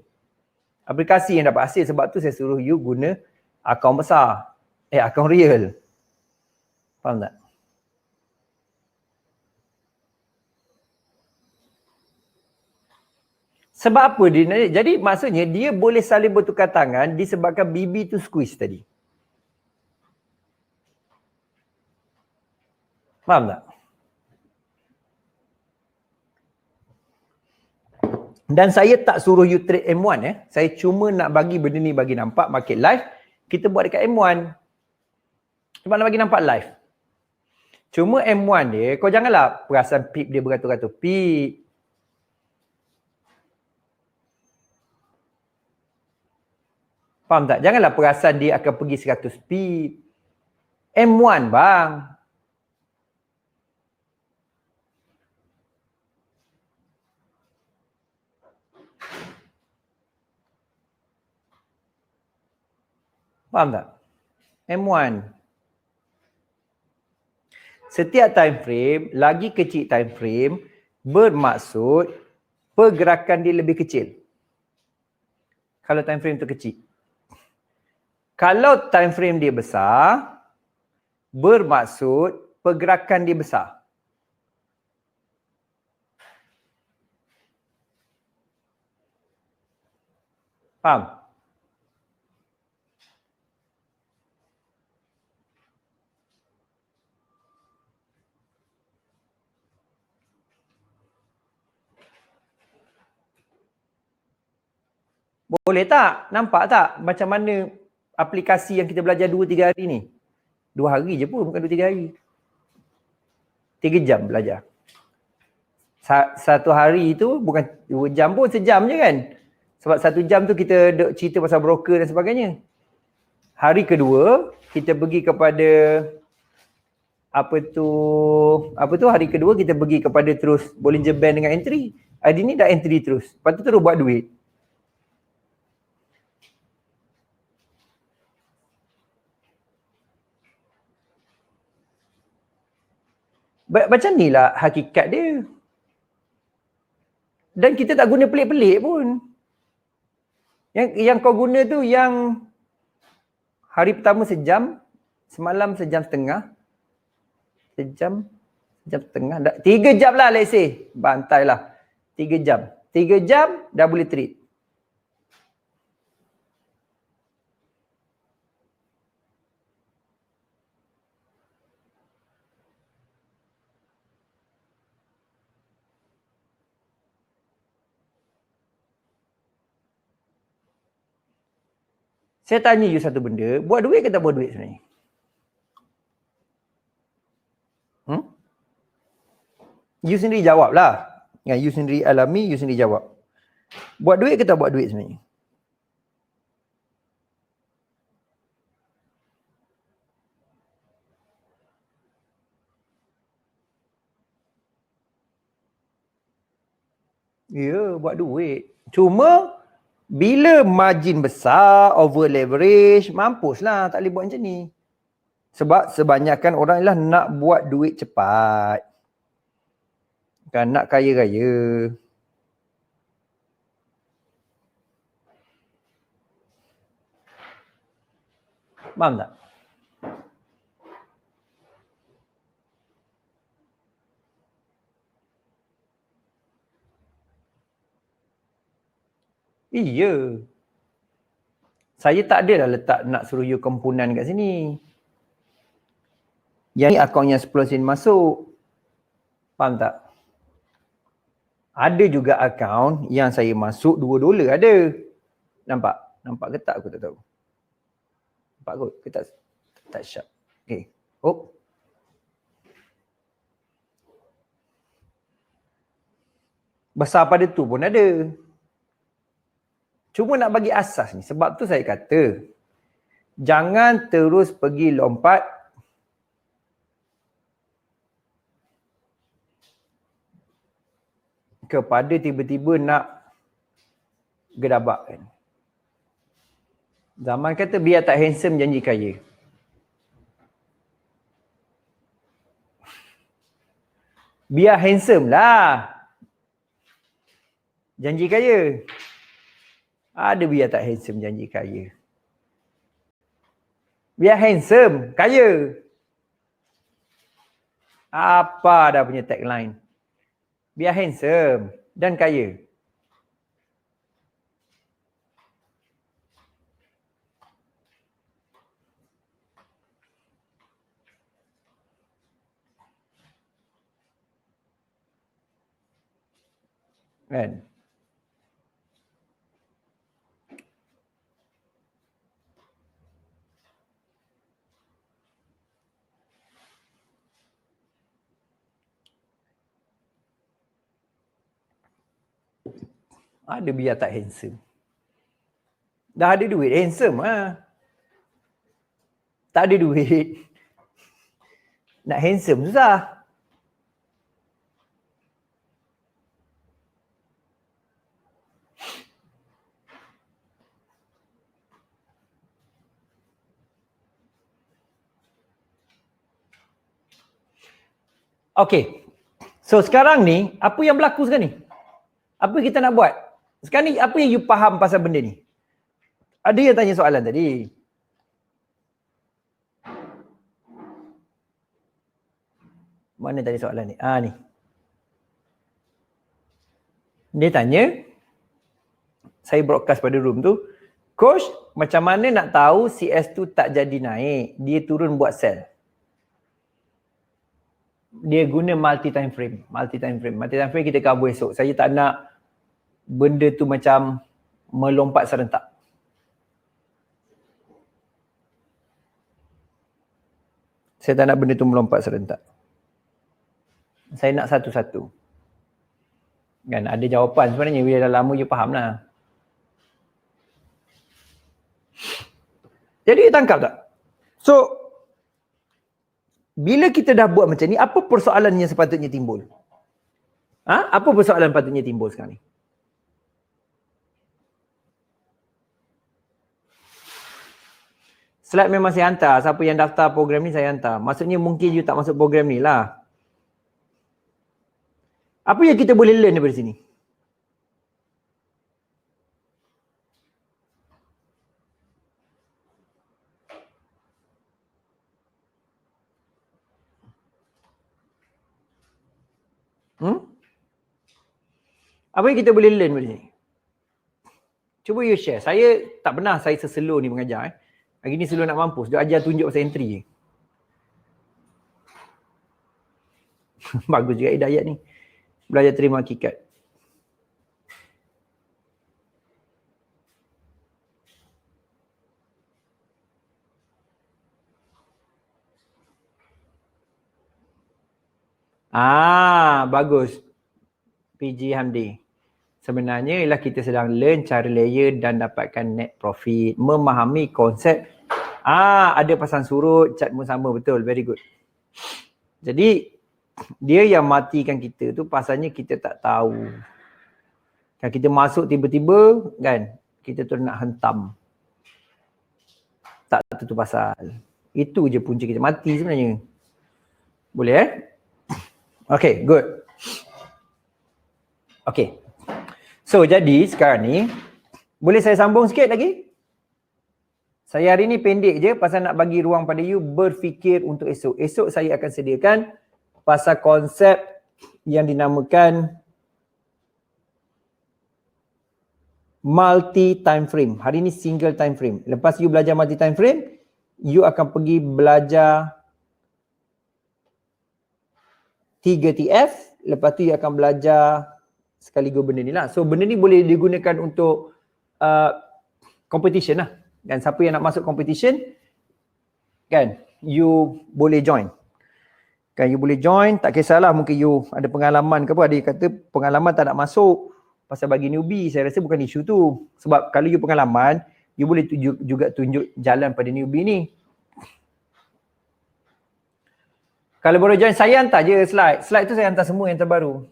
Speaker 1: Aplikasi yang dapat hasil, sebab tu saya suruh you guna akaun besar. Akaun real. Faham tak? Sebab apa dia nak? Jadi maksudnya dia boleh saling bertukar tangan disebabkan BB tu squeeze tadi. Faham tak? Dan saya tak suruh you trade M1 Saya cuma nak bagi benda ni bagi nampak market live. Kita buat dekat M1. Sebab nak bagi nampak live. Cuma M1 dia, kau janganlah perasan pip dia beratus-ratus pip. Faham tak? Janganlah perasan dia akan pergi 100 pip. M1 bang. Faham tak? M1. Setiap time frame, lagi kecil time frame, bermaksud pergerakan dia lebih kecil. Kalau time frame tu kecil. Kalau time frame dia besar, bermaksud pergerakan dia besar. Faham? Boleh tak? Nampak tak macam mana aplikasi yang kita belajar 2-3 hari ni? 2 hari je pun, bukan 2-3 hari. 3 jam belajar. Satu hari tu bukan 2 jam pun, sejam je kan? Sebab 1 jam tu kita duk cerita pasal broker dan sebagainya. Hari kedua, kita pergi kepada hari kedua kita pergi kepada terus Bollinger Band dengan entry. Hari ni dah entry terus. Lepas tu terus buat duit. Macam ni lah hakikat dia. Dan kita tak guna pelik-pelik pun. Yang kau guna tu yang hari pertama sejam, semalam sejam setengah, sejam setengah, 3 jam lah let's say. Bantai lah. 3 jam. 3 jam dah boleh trade. Saya tanya you satu benda, buat duit ke tak buat duit sebenarnya? You sendiri jawab lah. Yang you sendiri alami, you sendiri jawab. Buat duit ke tak buat duit sebenarnya? Ya, buat duit. Cuma bila margin besar, over leverage, mampuslah tak boleh buat macam ni. Sebab sebanyakan orang lah nak buat duit cepat. Kan nak kaya-kaya. Faham tak? Iya. Saya tak ada dah letak nak suruh you kempunan kat sini. Yang ni akaun yang 10 sen masuk. Faham tak? Ada juga akaun yang saya masuk $2 ada. Nampak? Nampak ke tak? Aku tak tahu. Nampak kot? Ke tak sharp. Okay. Oh. Besar pada tu pun ada. Cuma nak bagi asas ni. Sebab tu saya kata, jangan terus pergi lompat kepada tiba-tiba nak gedabak kan. Zaman kata biar tak handsome janji kaya. Biar handsome lah janji kaya. Ada biar tak handsome janji kaya. Biar handsome, kaya. Apa dah punya tagline? Biar handsome dan kaya. Kan? Ada biar tak handsome. Dah ada duit, handsome lah. Tak ada duit. Nak handsome susah. Okay. So sekarang ni, apa yang berlaku sekarang ni? Apa kita nak buat? Sekarang ni, apa yang you faham pasal benda ni? Ada yang tanya soalan tadi. Mana tadi soalan ni? Ni. Dia tanya, saya broadcast pada room tu, coach, macam mana nak tahu CS tu tak jadi naik, dia turun buat sell? Dia guna multi time frame. Multi time frame kita cover esok. Saya tak nak benda tu macam melompat serentak. Saya tak nak benda tu melompat serentak. Saya nak satu-satu. Kan ada jawapan sebenarnya, bila dah lama you faham lah. Jadi tangkap tak? So, bila kita dah buat macam ni, apa persoalan yang sepatutnya timbul? Apa persoalan patutnya timbul sekarang ni? Slide memang saya hantar. Siapa yang daftar program ni saya hantar. Maksudnya mungkin you tak masuk program ni lah. Apa yang kita boleh learn daripada sini? Apa yang kita boleh learn daripada sini? Cuba you share. Saya tak pernah saya seslow ni mengajar. Hari ni slow nak mampus. Dia ajar tunjuk pasal entry je. Bagus juga Hidayat ni. Belajar terima hakikat. Bagus. PG Hamdi. Sebenarnya ialah kita sedang learn cara layer dan dapatkan net profit. Memahami konsep. Ada pasang surut, cat pun sama, betul. Very good. Jadi, dia yang matikan kita tu pasalnya kita tak tahu. Kan kita masuk tiba-tiba kan, kita tu nak hentam. Tak tentu pasal. Itu je punca kita mati sebenarnya. Boleh Okay, good. Okay. So, jadi sekarang ni, boleh saya sambung sikit lagi? Saya hari ni pendek je pasal nak bagi ruang pada you berfikir untuk esok. Esok saya akan sediakan pasal konsep yang dinamakan multi time frame. Hari ni single time frame. Lepas you belajar multi time frame, you akan pergi belajar 3TF. Lepas tu you akan belajar sekaligus benda ni lah. So benda ni boleh digunakan untuk competition lah. Dan siapa yang nak masuk competition, kan, you boleh join. Kan, you boleh join, tak kisahlah mungkin you ada pengalaman ke apa. Ada kata pengalaman tak nak masuk pasal bagi newbie. Saya rasa bukan isu tu. Sebab kalau you pengalaman, you boleh juga tunjuk jalan pada newbie ni. Kalau baru join, saya hantar je slide. Slide tu saya hantar semua yang terbaru.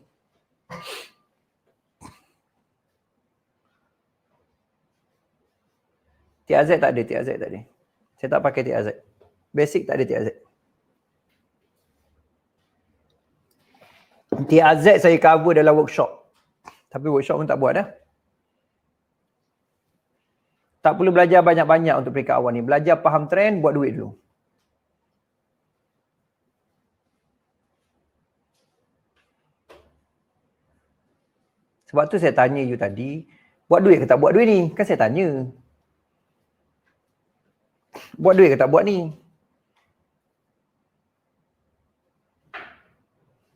Speaker 1: TAZ tak ada, TAZ tak ada. Saya tak pakai TAZ. Basic tak ada TAZ. TAZ saya cover dalam workshop. Tapi workshop pun tak buat dah. Tak perlu belajar banyak-banyak untuk peringkat awal ni. Belajar faham trend, buat duit dulu. Sebab tu saya tanya you tadi, buat duit ke tak buat duit ni? Kan saya tanya. Buat duit ke tak buat ni?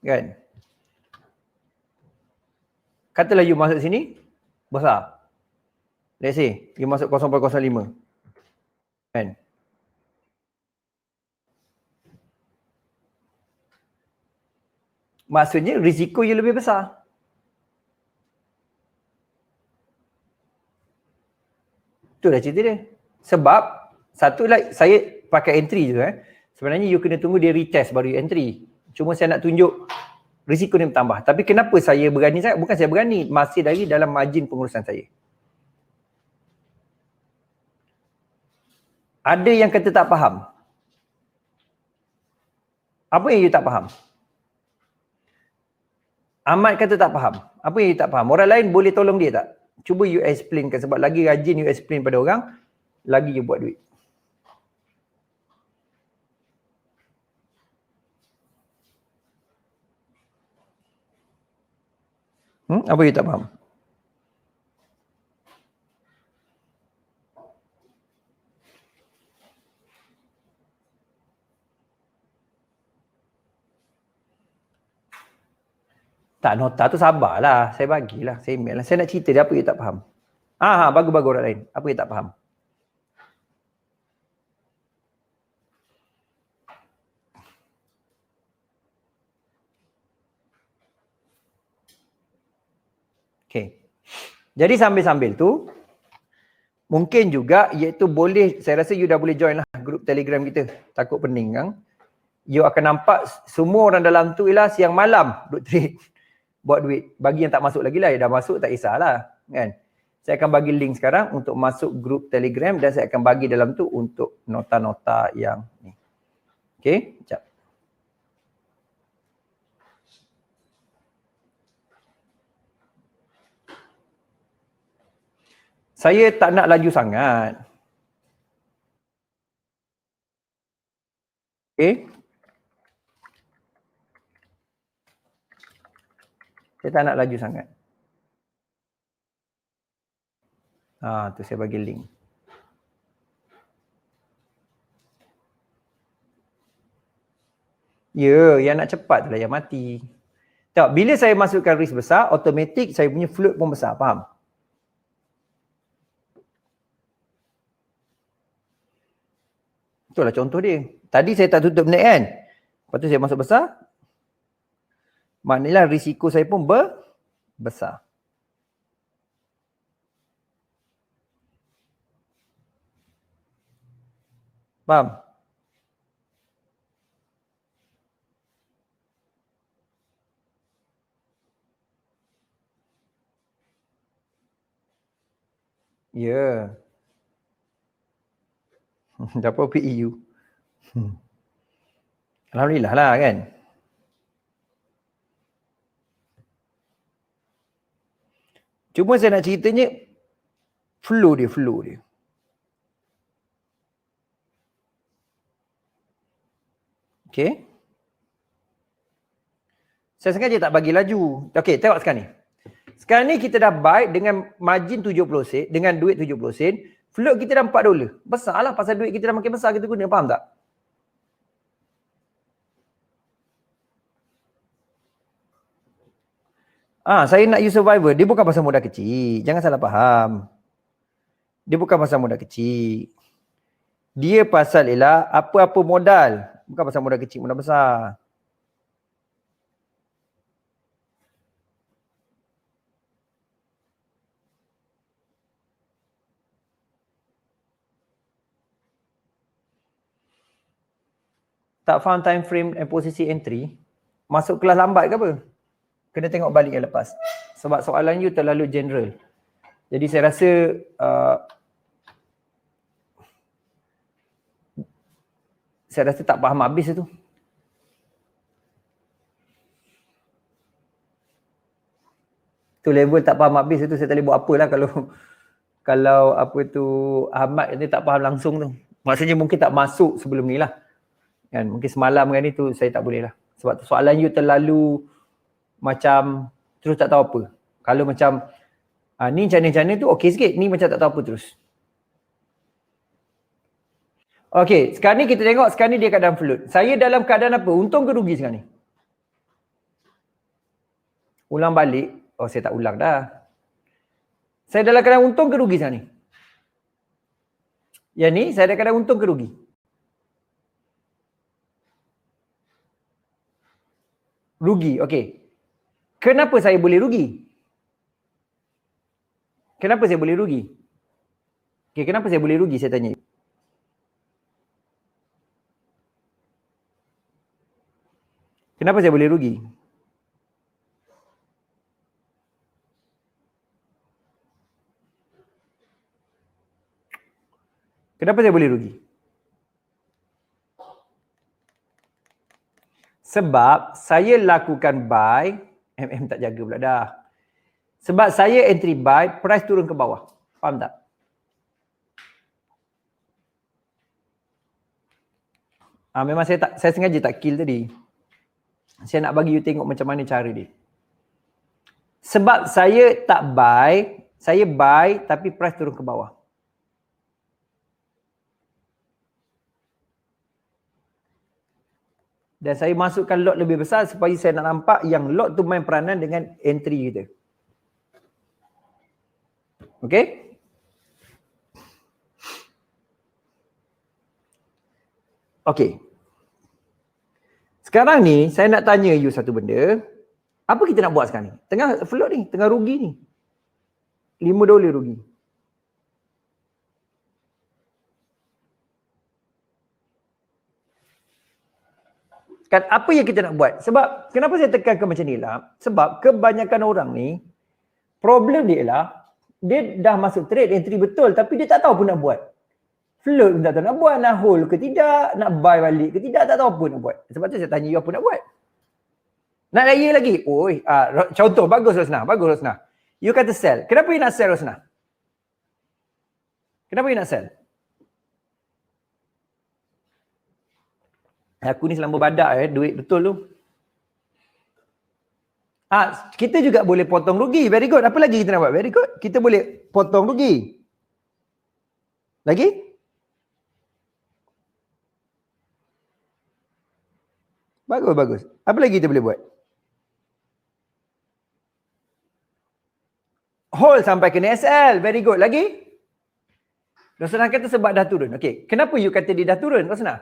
Speaker 1: Kan? Katalah you masuk sini, besar. Let's say, you masuk 0.05. Kan? Maksudnya risiko you lebih besar. Itulah cerita dia. Sebab satu lah, saya pakai entry je Sebenarnya you kena tunggu dia retest baru you entry. Cuma saya nak tunjuk risiko ni bertambah. Tapi kenapa saya berani sangat? Bukan saya berani, masih dari dalam margin pengurusan saya. Ada yang kata tak faham. Apa yang you tak faham? Ahmad kata tak faham. Apa yang you tak faham? Orang lain boleh tolong dia tak? Cuba you explainkan, sebab lagi rajin you explain pada orang, lagi you buat duit. Apa you tak faham? Tak, nota tu sabarlah. Saya bagilah. Saya email lah. Saya nak cerita dia apa you tak faham. Bagus-bagus orang lain. Apa you tak faham? Okay. Jadi sambil-sambil tu, mungkin juga iaitu boleh, saya rasa you dah boleh join lah grup Telegram kita. Takut pening kan? You akan nampak semua orang dalam tu ialah siang malam duk trade. Buat duit. Bagi yang tak masuk lagi lah, yang dah masuk tak kisahlah. Kan? Saya akan bagi link sekarang untuk masuk grup Telegram dan saya akan bagi dalam tu untuk nota-nota yang ni. Okay, sekejap. Saya tak nak laju sangat. Okay. Saya tak nak laju sangat. Tu saya bagi link. Ya, yang nak cepat tu lah yang mati. Tak, bila saya masukkan risk besar, automatik saya punya float pun besar, faham? Itulah contoh dia. Tadi saya tak tutup net kan? Lepas tu saya masuk besar. Maknanya risiko saya pun besar. Faham? Ya. Dapat PEU. Alhamdulillah lah kan. Cuma saya nak ceritanya flow dia. Okay. Saya sengaja tak bagi laju. Okay, tengok sekarang ni. Sekarang ni kita dah buy dengan margin 70 sen, dengan duit 70 sen. Float kita dah $4. Besar lah pasal duit kita dah makin besar kita guna, faham tak? Saya nak use survivor. Dia bukan pasal modal kecil. Jangan salah faham. Dia bukan pasal modal kecil. Dia pasal ialah apa-apa modal. Bukan pasal modal kecil, modal besar. Tak faham time frame dan posisi entry, masuk kelas lambat ke apa? Kena tengok balik yang lepas. Sebab soalan you terlalu general. Jadi saya rasa tak faham habis tu. Tu level tak faham habis tu, saya tak boleh buat apalah kalau apa tu Ahmad ni tak faham langsung tu. Maksudnya mungkin tak masuk sebelum ni lah. Kan, mungkin semalam kan itu saya tak boleh lah. Sebab soalan you terlalu macam terus tak tahu apa. Kalau macam ni macam-macam tu okey sikit, ni macam tak tahu apa terus. Okey, sekarang ni kita tengok sekarang ni dia keadaan float. Saya dalam keadaan apa? Untung ke rugi sekarang ni? Ulang balik. Saya tak ulang dah. Saya dalam keadaan untung ke rugi sekarang ni? Yang ni saya dalam keadaan untung ke rugi? Rugi, okey. Kenapa saya boleh rugi? Kenapa saya boleh rugi? Okey, kenapa saya boleh rugi saya tanya. Kenapa saya boleh rugi? Kenapa saya boleh rugi? Sebab saya lakukan buy, tak jaga pula dah. Sebab saya entry buy, price turun ke bawah. Faham tak? Memang saya sengaja tak kill tadi. Saya nak bagi you tengok macam mana cara dia. Sebab saya tak buy, saya buy tapi price turun ke bawah. Dan saya masukkan lot lebih besar supaya saya nak nampak yang lot tu main peranan dengan entry kita. Okay? Okay. Sekarang ni saya nak tanya you satu benda. Apa kita nak buat sekarang ni? Tengah float ni, tengah rugi ni. $5 rugi. Kan apa yang kita nak buat? Sebab kenapa saya tekankan macam ni lah? Sebab kebanyakan orang ni problem dia ialah dia dah masuk trade entry betul tapi dia tak tahu pun nak buat. Float pun tak tahu nak buat, nak hold ke tidak, nak buy balik ke tidak, tak tahu apa nak buat. Sebab tu saya tanya you apa nak buat. Nak raya lagi? Oi, contoh bagus Rosnah, bagus Rosnah. You kata sell. Kenapa you nak sell Rosnah? Kenapa you nak sell? Aku ni selamba badak duit betul tu. Kita juga boleh potong rugi. Very good. Apa lagi kita nak buat? Very good. Kita boleh potong rugi. Lagi? Bagus, bagus. Apa lagi kita boleh buat? Hold sampai kena SL. Very good. Lagi? Rosnah kata sebab dah turun. Okay. Kenapa you kata dia dah turun, Rosnah?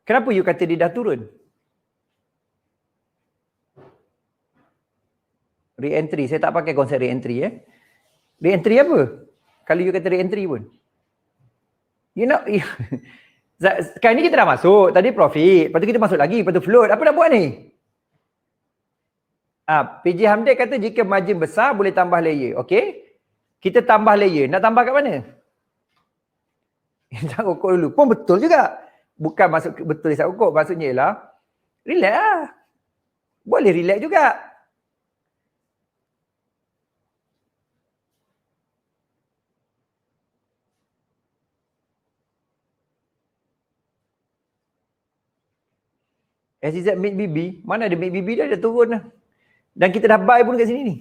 Speaker 1: Kenapa you kata dia dah turun? Re-entry. Saya tak pakai konsep re-entry Re-entry apa? Kalau you kata re-entry pun. You nak sekarang ni kita dah masuk. Tadi profit. Lepas tu kita masuk lagi. Lepas tu float. Apa nak buat ni? PJ Hamdek kata jika margin besar boleh tambah layer. Okay. Kita tambah layer. Nak tambah kat mana? Hisap rokok dulu. Pun betul juga. Bukan masuk betul hisap rokok. Maksudnya ialah relax lah. Boleh relax juga. SZ make BB. Mana ada make BB dah turun dah. Dan kita dah buy pun kat sini ni.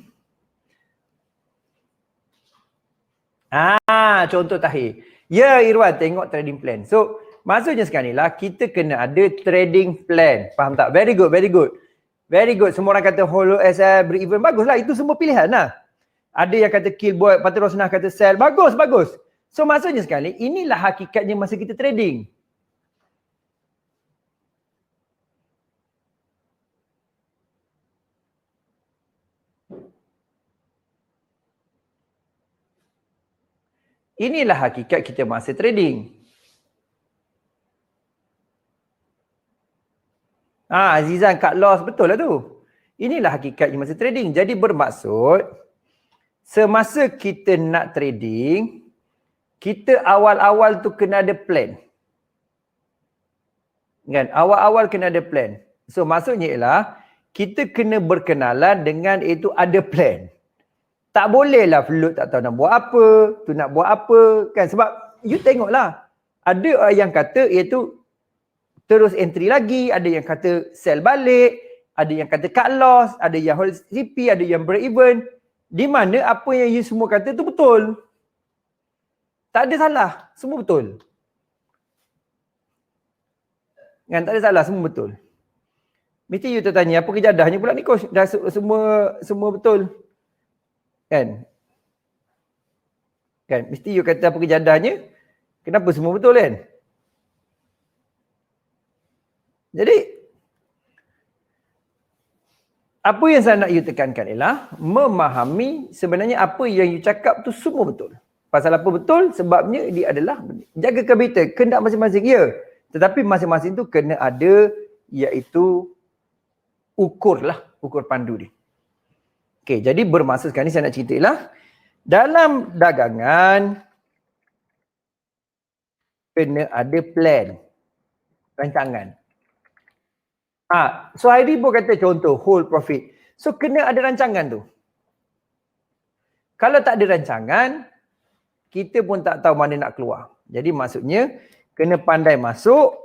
Speaker 1: Contoh Tahir. Ya Irwan, tengok trading plan. So, maksudnya sekarang ni lah, kita kena ada trading plan. Faham tak? Very good, very good. Very good. Semua orang kata hollow SL, break even. Baguslah, itu semua pilihan lah. Ada yang kata kill boy, Patut Rosnah kata sell. Bagus, bagus. So, maksudnya sekarang ni, inilah hakikatnya masa kita trading. Inilah hakikat kita masa trading. Azizan cut loss, betul lah tu. Inilah hakikatnya masa trading. Jadi bermaksud, semasa kita nak trading, kita awal-awal tu kena ada plan. Kan? Awal-awal kena ada plan. So maksudnya ialah, kita kena berkenalan dengan itu ada plan. Tak bolehlah float tak tahu nak buat apa, tu nak buat apa, kan? Sebab you tengoklah, ada yang kata iaitu terus entry lagi, ada yang kata sell balik, ada yang kata cut loss, ada yang hold CP, ada yang break even. Di mana apa yang you semua kata tu betul. Tak ada salah, semua betul. Kan, tak ada salah, semua betul. Mesti you tertanya, apa kejadahnya pula ni coach? Dah semua betul. Kan? Kan? Mesti you kata apa kejadahnya? Kenapa semua betul kan? Jadi, apa yang saya nak you tekankan ialah memahami sebenarnya apa yang you cakap tu semua betul. Pasal apa betul? Sebabnya dia adalah jaga capital, kehendak masing-masing, ya. Tetapi masing-masing tu kena ada iaitu ukur pandu dia. Okey, jadi bermaksud sekarang ni saya nak cerita ialah dalam dagangan kena ada plan, rancangan. So Hairi pun kata contoh hold profit. So kena ada rancangan tu. Kalau tak ada rancangan, kita pun tak tahu mana nak keluar. Jadi maksudnya kena pandai masuk,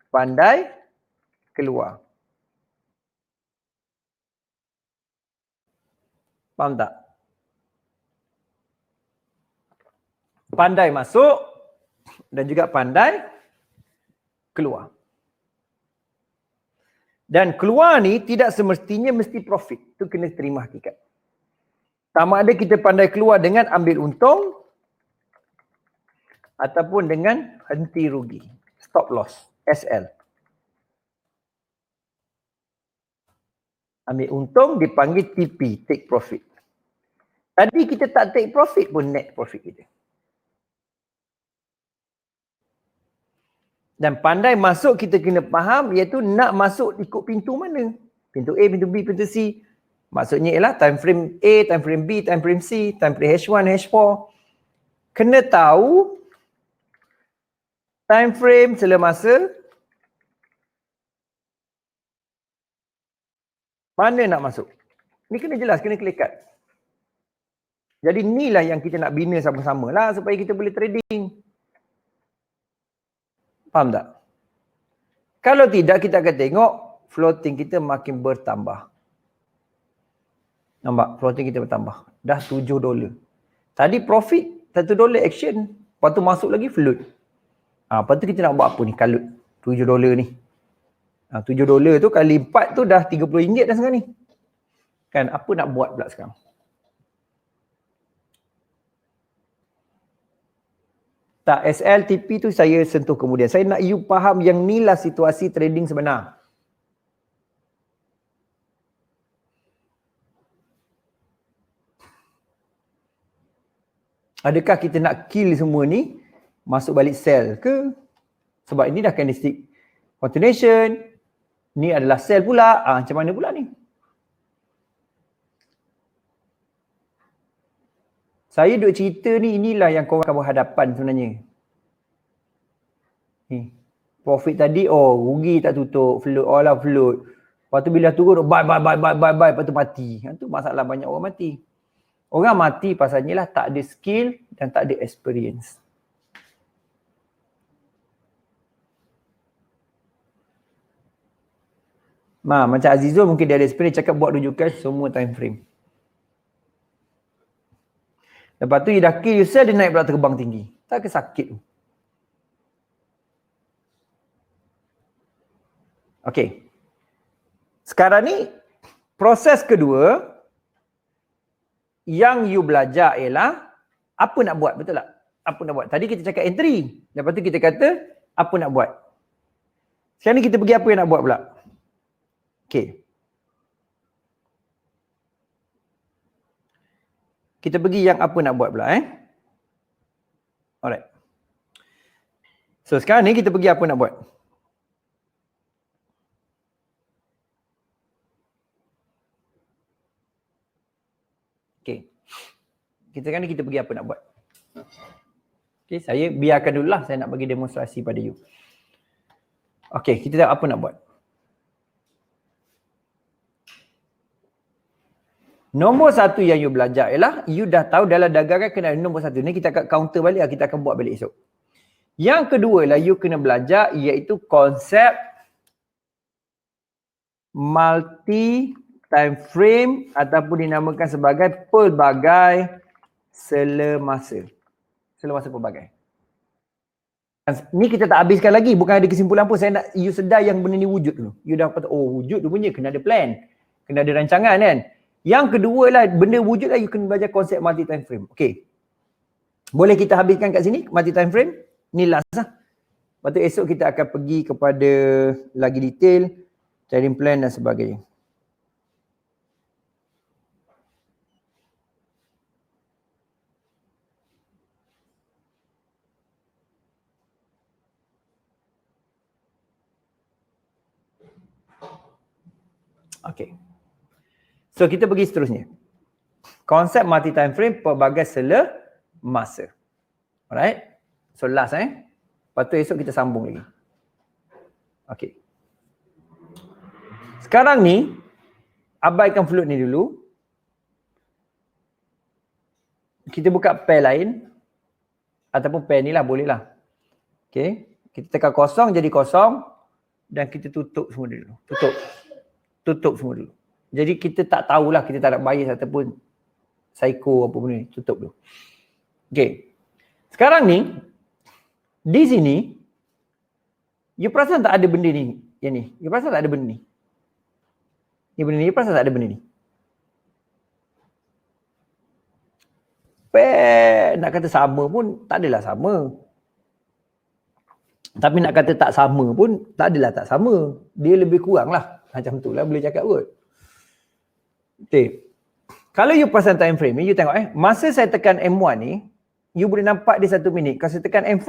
Speaker 1: pandai keluar. Faham tak? Pandai masuk dan juga pandai keluar. Dan keluar ni tidak semestinya mesti profit. Itu kena terima hakikat. Sama ada kita pandai keluar dengan ambil untung ataupun dengan henti rugi. Stop loss. SL. Ambil untung dipanggil TP. Take profit. Tadi kita tak take profit pun net profit kita. Dan pandai masuk kita kena faham iaitu nak masuk ikut pintu mana. Pintu A, pintu B, pintu C. Maksudnya ialah time frame A, time frame B, time frame C, time frame H1, H4. Kena tahu time frame semasa mana nak masuk. Ni kena jelas, kena kelekat. Jadi inilah yang kita nak bina sama-sama lah supaya kita boleh trading. Faham tak? Kalau tidak, kita akan tengok floating kita makin bertambah. Nampak? Floating kita bertambah. Dah $7. Tadi profit $1 action. Lepas tu masuk lagi float. Lepas tu kita nak buat apa ni? Kalut $7 ni. $7 tu kali 4 tu dah RM30 dah sekarang ni. Kan? Apa nak buat pula sekarang? Tak, SLTP tu saya sentuh kemudian. Saya nak you faham yang inilah situasi trading sebenar. Adakah kita nak kill semua ni, masuk balik sell ke? Sebab ini dah candlestick continuation. Ni adalah sell pula. Macam mana pula ni? Saya duk cerita ni, inilah yang korang akan berhadapan sebenarnya. Ni. Profit tadi, rugi tak tutup, float, float. Lepas tu bila turun, buy, lepas tu mati. Itu masalah banyak orang mati. Orang mati pasalnya lah tak ada skill dan tak ada experience. Macam Azizul mungkin dia ada experience, cakap buat rujukan semua time frame. Lepas tu you dah kill, you sell, dia naik pula terbang tinggi. Tak ke sakit tu? Okay. Sekarang ni, proses kedua yang you belajar ialah apa nak buat, betul tak? Apa nak buat? Tadi kita cakap entry. Lepas tu kita kata apa nak buat. Sekarang ni kita pergi apa yang nak buat pula? Okay. Kita pergi yang apa nak buat pula Alright. So sekarang ni kita pergi apa nak buat. Okay. Sekarang ni kita pergi apa nak buat. Okay, saya biarkan dululah saya nak bagi demonstrasi pada you. Okay, kita tengok apa nak buat. Nombor satu yang you belajar ialah you dah tahu dalam dagangan kena ada nombor satu. Ni kita akan counter balik, kita akan buat balik esok. Yang kedua ialah you kena belajar iaitu konsep multi time frame ataupun dinamakan sebagai pelbagai selemasa. Selemasa pelbagai. Ni kita tak habiskan lagi, bukan ada kesimpulan pun. Saya nak you sedar yang benda ni wujud dulu. You dah dapat, wujud rupanya kena ada plan. Kena ada rancangan kan. Yang kedua lah, benda wujud lah you kena belajar konsep multi time frame. Okay. Boleh kita habiskan kat sini multi time frame? Ni last lah. Lepas tu esok kita akan pergi kepada lagi detail, trading plan dan sebagainya. Okay. So kita pergi seterusnya. Konsep multi time frame pelbagai selemasa. Alright. So last Lepas tu esok kita sambung lagi. Okay. Sekarang ni abaikan float ni dulu. Kita buka pair lain ataupun pair ni lah, boleh lah. Okay. Kita tekan kosong jadi kosong dan kita tutup semua dulu. Tutup semua dulu. Jadi kita tak tahulah, kita tak nak bias ataupun psycho apa benda ni, tutup dulu. Okay. Sekarang ni, di sini, you perasan tak ada benda ni? Yang ni. You perasan tak ada benda ni? Ni benda ni, you perasan tak ada benda ni? Nak kata sama pun, tak adalah sama. Tapi nak kata tak sama pun, tak adalah tak sama. Dia lebih kurang lah. Macam tu lah boleh cakap kot. Okay. Kalau you perasan time frame ni, you tengok masa saya tekan M1 ni, you boleh nampak dia 1 minit. Kalau saya tekan M5,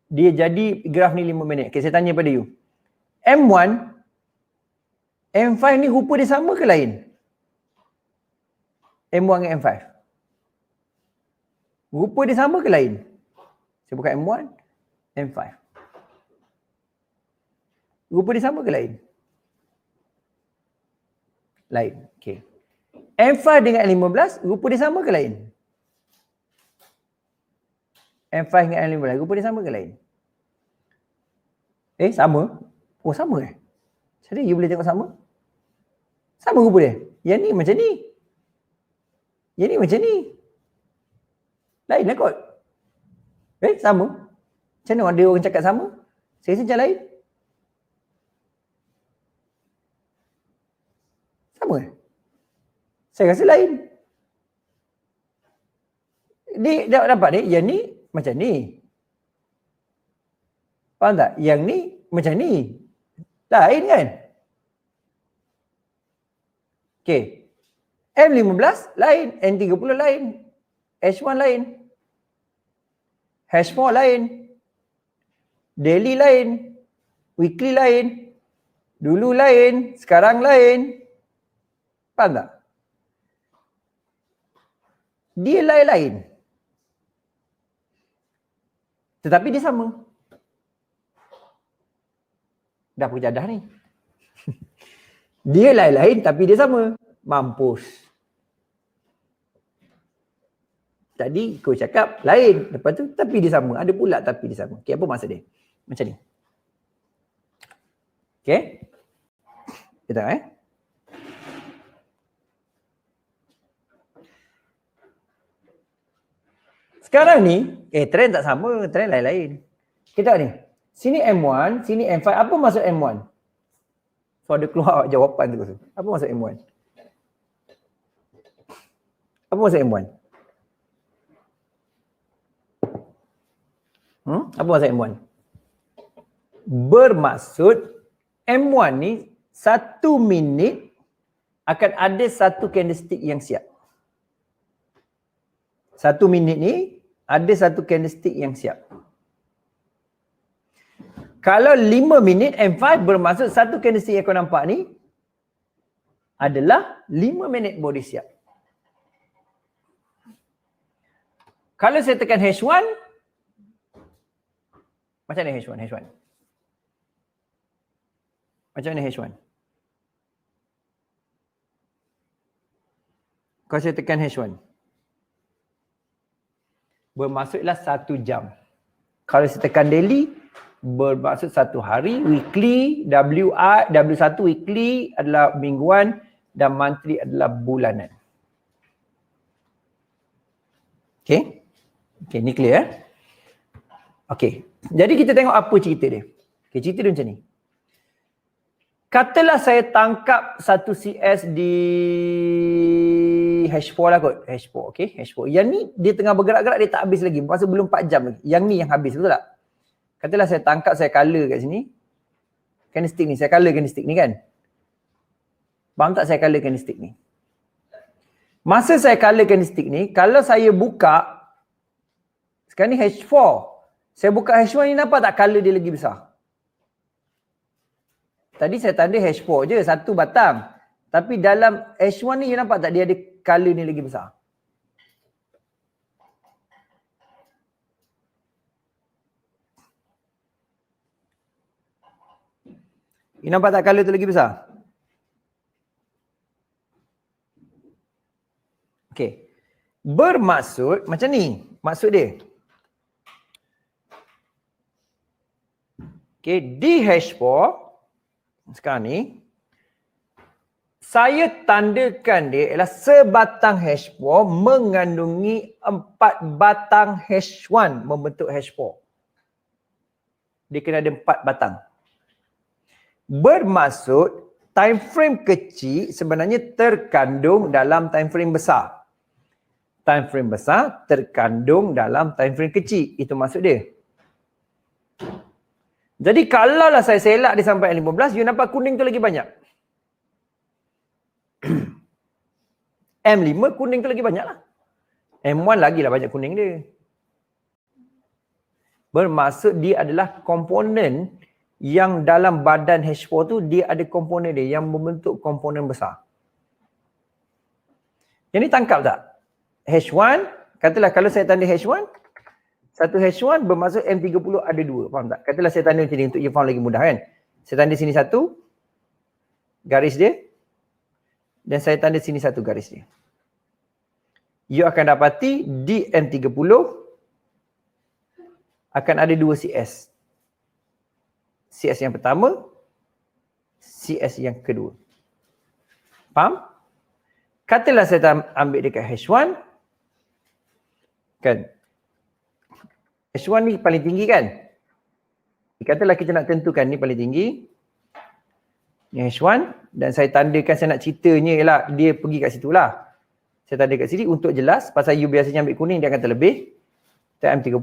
Speaker 1: dia jadi graf ni 5 minit. Okay, saya tanya pada you. M1, M5 ni rupa dia sama ke lain? M1 dengan M5. Rupa dia sama ke lain? Saya buka M1, M5. Rupa dia sama ke lain? Lain. Okay. M5 dengan M15, rupa dia sama ke lain? M5 dengan M15, rupa dia sama ke lain? Sama? Oh, sama Jadi you boleh tengok sama? Sama rupa dia. Yang ni macam ni. Yang ni macam ni. Lain lah kot. Sama? Macam mana ada orang cakap sama? Saya rasa macam lain. Sama? Saya rasa lain. Ni dapat ni, yang ni macam ni. Faham tak? Yang ni macam ni. Lain kan? Okay. M15 lain, N30 lain, H1 lain, H4 lain, daily lain, weekly lain, dulu lain, sekarang lain. Faham tak? Dia lain-lain. Tetapi dia sama. Dah berjadah ni. Dia lain-lain tapi dia sama. Mampus. Tadi kau cakap lain. Lepas tu tapi dia sama. Ada pula tapi dia sama. Okay, apa maksud dia? Macam ni. Okay. Kita tengok Sekarang ni, trend tak sama. Trend lain-lain. Kita tengok ni. Sini M1, sini M5. Apa maksud M1? So ada keluar jawapan tu. Apa maksud M1? Apa maksud M1? Apa maksud M1? Bermaksud M1 ni 1 minit akan ada 1 candlestick yang siap. 1 minit ni ada 1 candlestick yang siap. Kalau 5 minit M5 bermaksud 1 candlestick yang kau nampak ni adalah 5 minit baru dia siap. Kalau saya tekan H1, macam mana H1? Macam mana H1? Kalau saya tekan H1, bermaksudlah 1 jam. Kalau saya tekan daily, bermaksud 1 hari. Weekly, W1 weekly adalah mingguan dan monthly adalah bulanan. Okay? Okay, ni clear Okay. Jadi kita tengok apa cerita dia. Okay, cerita dia macam ni. Katalah saya tangkap 1 CS di H4 lah kot. H4, okay. H4. Yang ni dia tengah bergerak-gerak, dia tak habis lagi. Masa belum 4 jam lagi. Yang ni yang habis, betul tak? Katalah saya tangkap, saya color kat sini. Candlestick ni, saya color candlestick ni kan. Faham tak saya color candlestick ni? Masa saya color candlestick ni, kalau saya buka, sekarang ni H4. Saya buka H1 ni, nampak tak color dia lagi besar? Tadi saya tanda H4 je, 1 batang. Tapi dalam H1 ni, you nampak tak dia ada color ni lagi besar? You nampak tak color tu lagi besar? Okay. Bermaksud macam ni. Maksud dia. Okay. Di H4. Sekarang ni. Saya tandakan dia ialah sebatang H4 mengandungi 4 batang H1 membentuk H4. Dia kena ada 4 batang. Bermaksud time frame kecil sebenarnya terkandung dalam time frame besar. Time frame besar terkandung dalam time frame kecil. Itu maksud dia. Jadi kalaulah saya selak dia sampai 15, you nampak kuning tu lagi banyak. M5 kuning tu lagi banyak lah. M1 lagi lah banyak kuning dia. Bermaksud dia adalah komponen yang dalam badan H4 tu dia ada komponen dia yang membentuk komponen besar. Yang ni tangkap tak? H1, katalah kalau saya tanda H1, satu H1 bermaksud M30 ada 2, faham tak? Katalah saya tanda macam ni untuk you faham lagi mudah kan. Saya tanda sini 1, garis dia, dan saya tanda sini 1 garis dia. You akan dapati di M30 akan ada 2 CS. CS yang pertama, CS yang kedua. Faham? Katalah saya ambil dekat H1, kan? H1 ni paling tinggi kan? Katalah kita nak tentukan ni paling tinggi. Ni H1 dan saya tandakan saya nak ceritanya ialah dia pergi kat situ lah. Saya tanda kat sini untuk jelas pasal you biasanya ambil kuning dia akan terlebih. M30.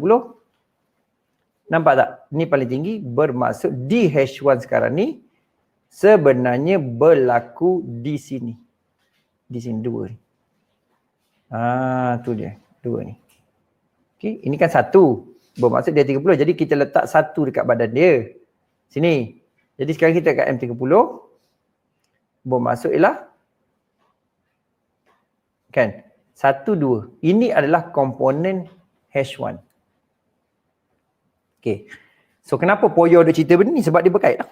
Speaker 1: Nampak tak? Ni paling tinggi bermaksud di H1 sekarang ni sebenarnya berlaku di sini. Di sini 2 ni. Tu dia. 2 ni. Okey, ini kan 1. Bermaksud dia 30. Jadi kita letak 1 dekat badan dia. Sini. Jadi sekarang kita kat M30. Bermaksud ialah kan 1, 2. Ini adalah komponen H1. Okey. So kenapa Poyo ada cerita benda ni? Sebab dia berkait lah.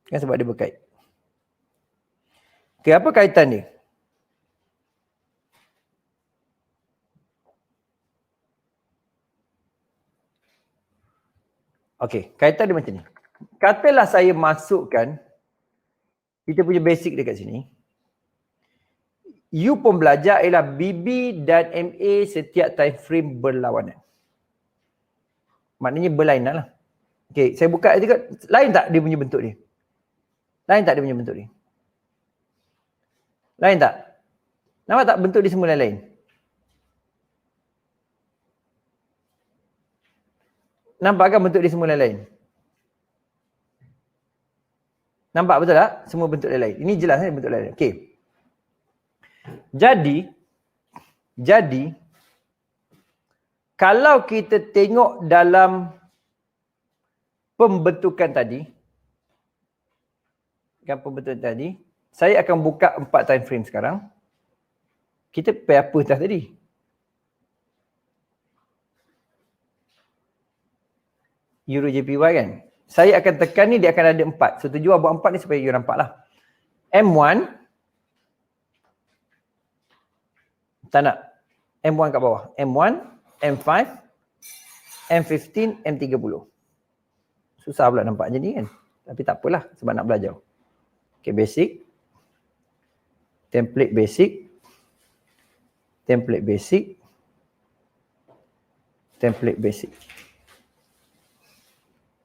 Speaker 1: Kan sebab dia berkait. Okey, apa kaitan dia? Okey, kaitan dia macam ni. Katalah saya masukkan kita punya basic dekat sini. You pun belajar ialah BB dan MA setiap time frame berlawanan. Maknanya berlainan lah. Okey, saya buka juga. Lain tak dia punya bentuk dia? Lain tak dia punya bentuk dia? Lain tak? Nampak tak bentuk dia semua lain? Nampak kan bentuk dia semua lain? Nampak betul tak? Semua bentuk lain. Ini jelas kan bentuk lain. Okey. Jadi kalau kita tengok dalam pembentukan tadi, saya akan buka 4 time frame sekarang. Kita pair apa dah tadi? Euro JPY kan? Saya akan tekan ni dia akan ada 4. So tujuan buat 4 ni supaya you nampak lah. M1 tak nak. M1 kat bawah. M1, M5, M15, M30. Susah pula nampak macam ni kan. Tapi tak apalah sebab nak belajar. Okay, basic. Template basic. Template basic. Template basic.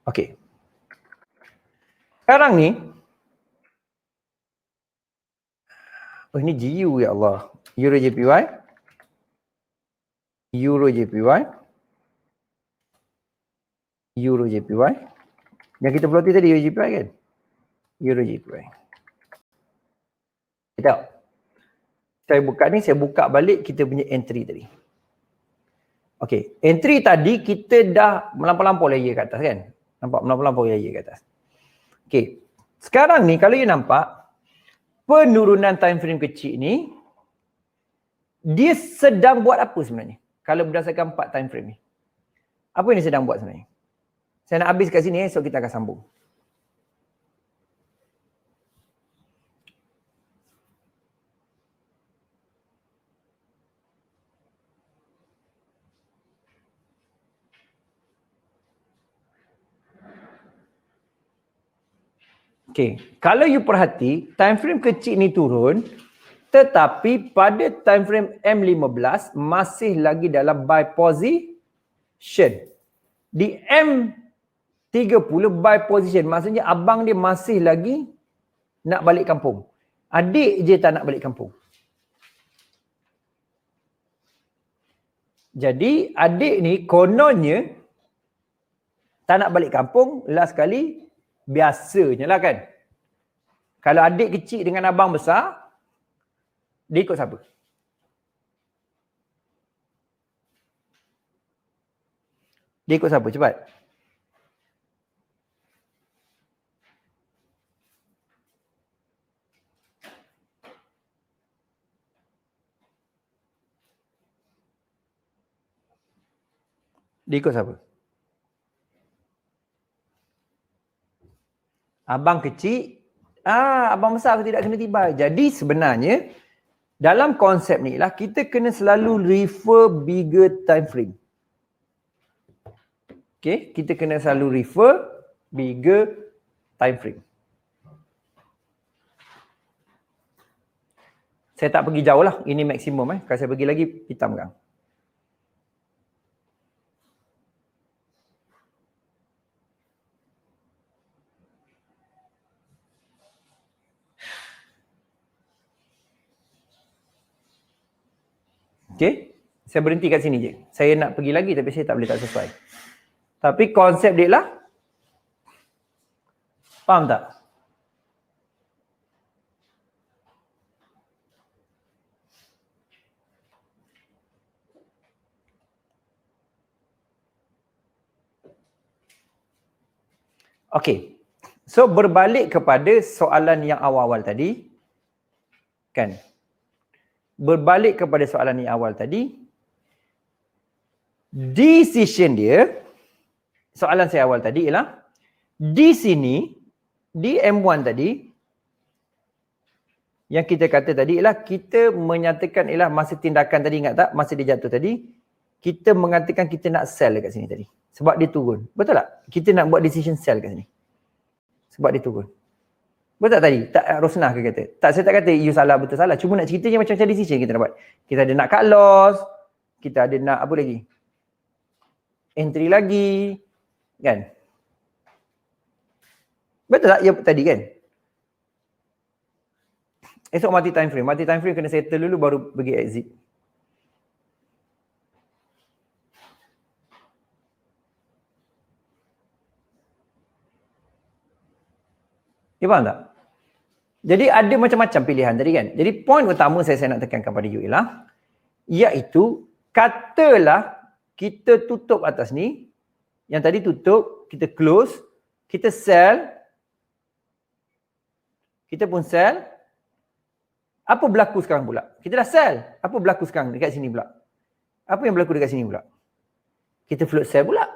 Speaker 1: Okay. Sekarang ni. Oh ini GU ya Allah. Euro JPY. Euro JPY. Euro JPY. Yang kita plotting tadi Euro JPY kan? Euro JPY. Kita saya buka ni, saya buka balik kita punya entry tadi. Okey, entry tadi kita dah melampau-lampau layer kat atas kan? Nampak melampau-lampau layer kat atas. Okey. Sekarang ni kalau you nampak penurunan time frame kecil ni dia sedang buat apa sebenarnya? Kalau berdasarkan 4 time frame ni. Apa yang dia sedang buat sebenarnya? Saya nak habis kat sini esok kita akan sambung. Okay, kalau you perhati, time frame kecil ni turun, tetapi pada time frame M15 masih lagi dalam buy position. Di M30 buy position, maksudnya abang dia masih lagi nak balik kampung. Adik je tak nak balik kampung. Jadi adik ni kononnya tak nak balik kampung, last kali biasanya lah kan. Kalau adik kecil dengan abang besar, dia ikut siapa? Dia ikut siapa? Cepat. Dia ikut siapa? Abang kecil, abang besar aku tidak kena tibai. Jadi sebenarnya dalam konsep ni lah kita kena selalu refer bigger time frame. Okay, kita kena selalu refer bigger time frame. Saya tak pergi jauh lah, ini maksimum Kalau saya pergi lagi hitam kan. Okay, saya berhenti kat sini je. Saya nak pergi lagi tapi saya tak boleh, tak sesuai. Tapi konsep dia lah, faham tak? Okay, so berbalik kepada soalan yang awal-awal tadi, kan? Berbalik kepada soalan yang awal tadi, decision dia, soalan saya awal tadi ialah, di sini, di M1 tadi, yang kita kata tadi ialah kita menyatakan ialah masa tindakan tadi, ingat tak? Masa dia jatuh tadi, kita mengatakan kita nak sell dekat sini tadi. Sebab dia turun. Betul tak? Kita nak buat decision sell kat sini. Sebab dia turun. Betul tak tadi? Tak Rosnah ke kata? Tak, saya tak kata you salah betul salah. Cuma nak ceritanya macam-macam decision kita nak buat. Kita ada nak cut loss, kita ada nak apa lagi? Entry lagi, kan? Betul tak? Ya tadi kan? Esok mati time frame. Mati time frame kena settle dulu baru pergi exit. Ya faham tak? Jadi ada macam-macam pilihan tadi kan. Jadi poin utama saya nak tekankan pada you ialah, iaitu katalah kita tutup atas ni, yang tadi tutup, kita close, kita sell, kita pun sell. Apa berlaku sekarang pula? Kita dah sell. Apa berlaku sekarang dekat sini pula? Apa yang berlaku dekat sini pula? Kita float sell pula.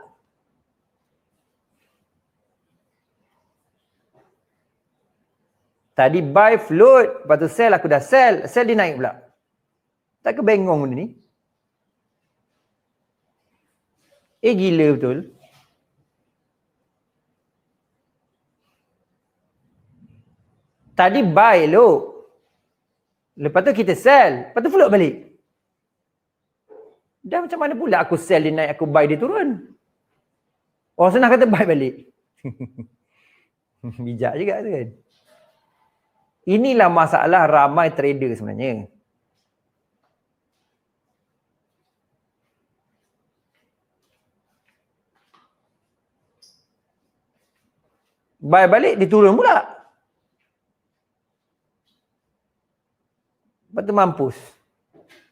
Speaker 1: Tadi buy float, lepas tu sell, aku dah sell. Sell dia naik pula. Tak ke bengong benda ni? Gila betul. Tadi buy elok. Lepas tu kita sell. Lepas tu float balik. Dah macam mana pula aku sell dia naik, aku buy dia turun? Orang senang kata buy balik. Bijak juga tu kan. Inilah masalah ramai trader sebenarnya. Buy balik, dia turun pula. Lepas tu mampus.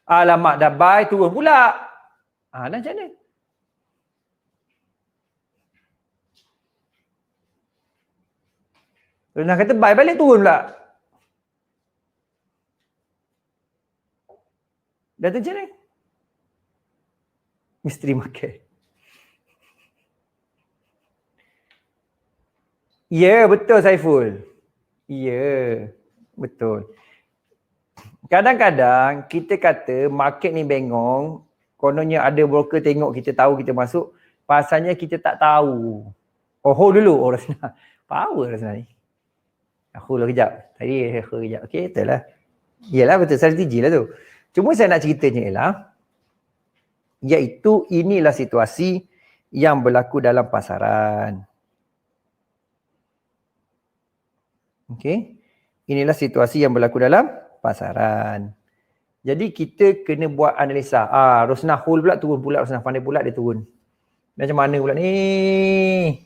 Speaker 1: Alamak, dah buy, turun pula. Dah macam mana? Terus nak kata buy balik, turun pula. Dah tu macam mana? Misteri market. Ya, betul Saiful. Ya, betul. Kadang-kadang kita kata market ni bengong, kononnya ada broker tengok kita tahu kita masuk, pasalnya kita tak tahu. Oh, hold dulu. Oh, Rasna. Power Rasna ni. Aku lah kejap. Tadi aku kejap. Okey, betul lah. Yalah, betul. Strategi lah tu. Cuma saya nak ceritanya ialah, iaitu inilah situasi yang berlaku dalam pasaran. Okey. Inilah situasi yang berlaku dalam pasaran. Jadi kita kena buat analisa. Rosnah hold pula turun pula. Rosnah pandai pula dia turun. Macam mana pula ni?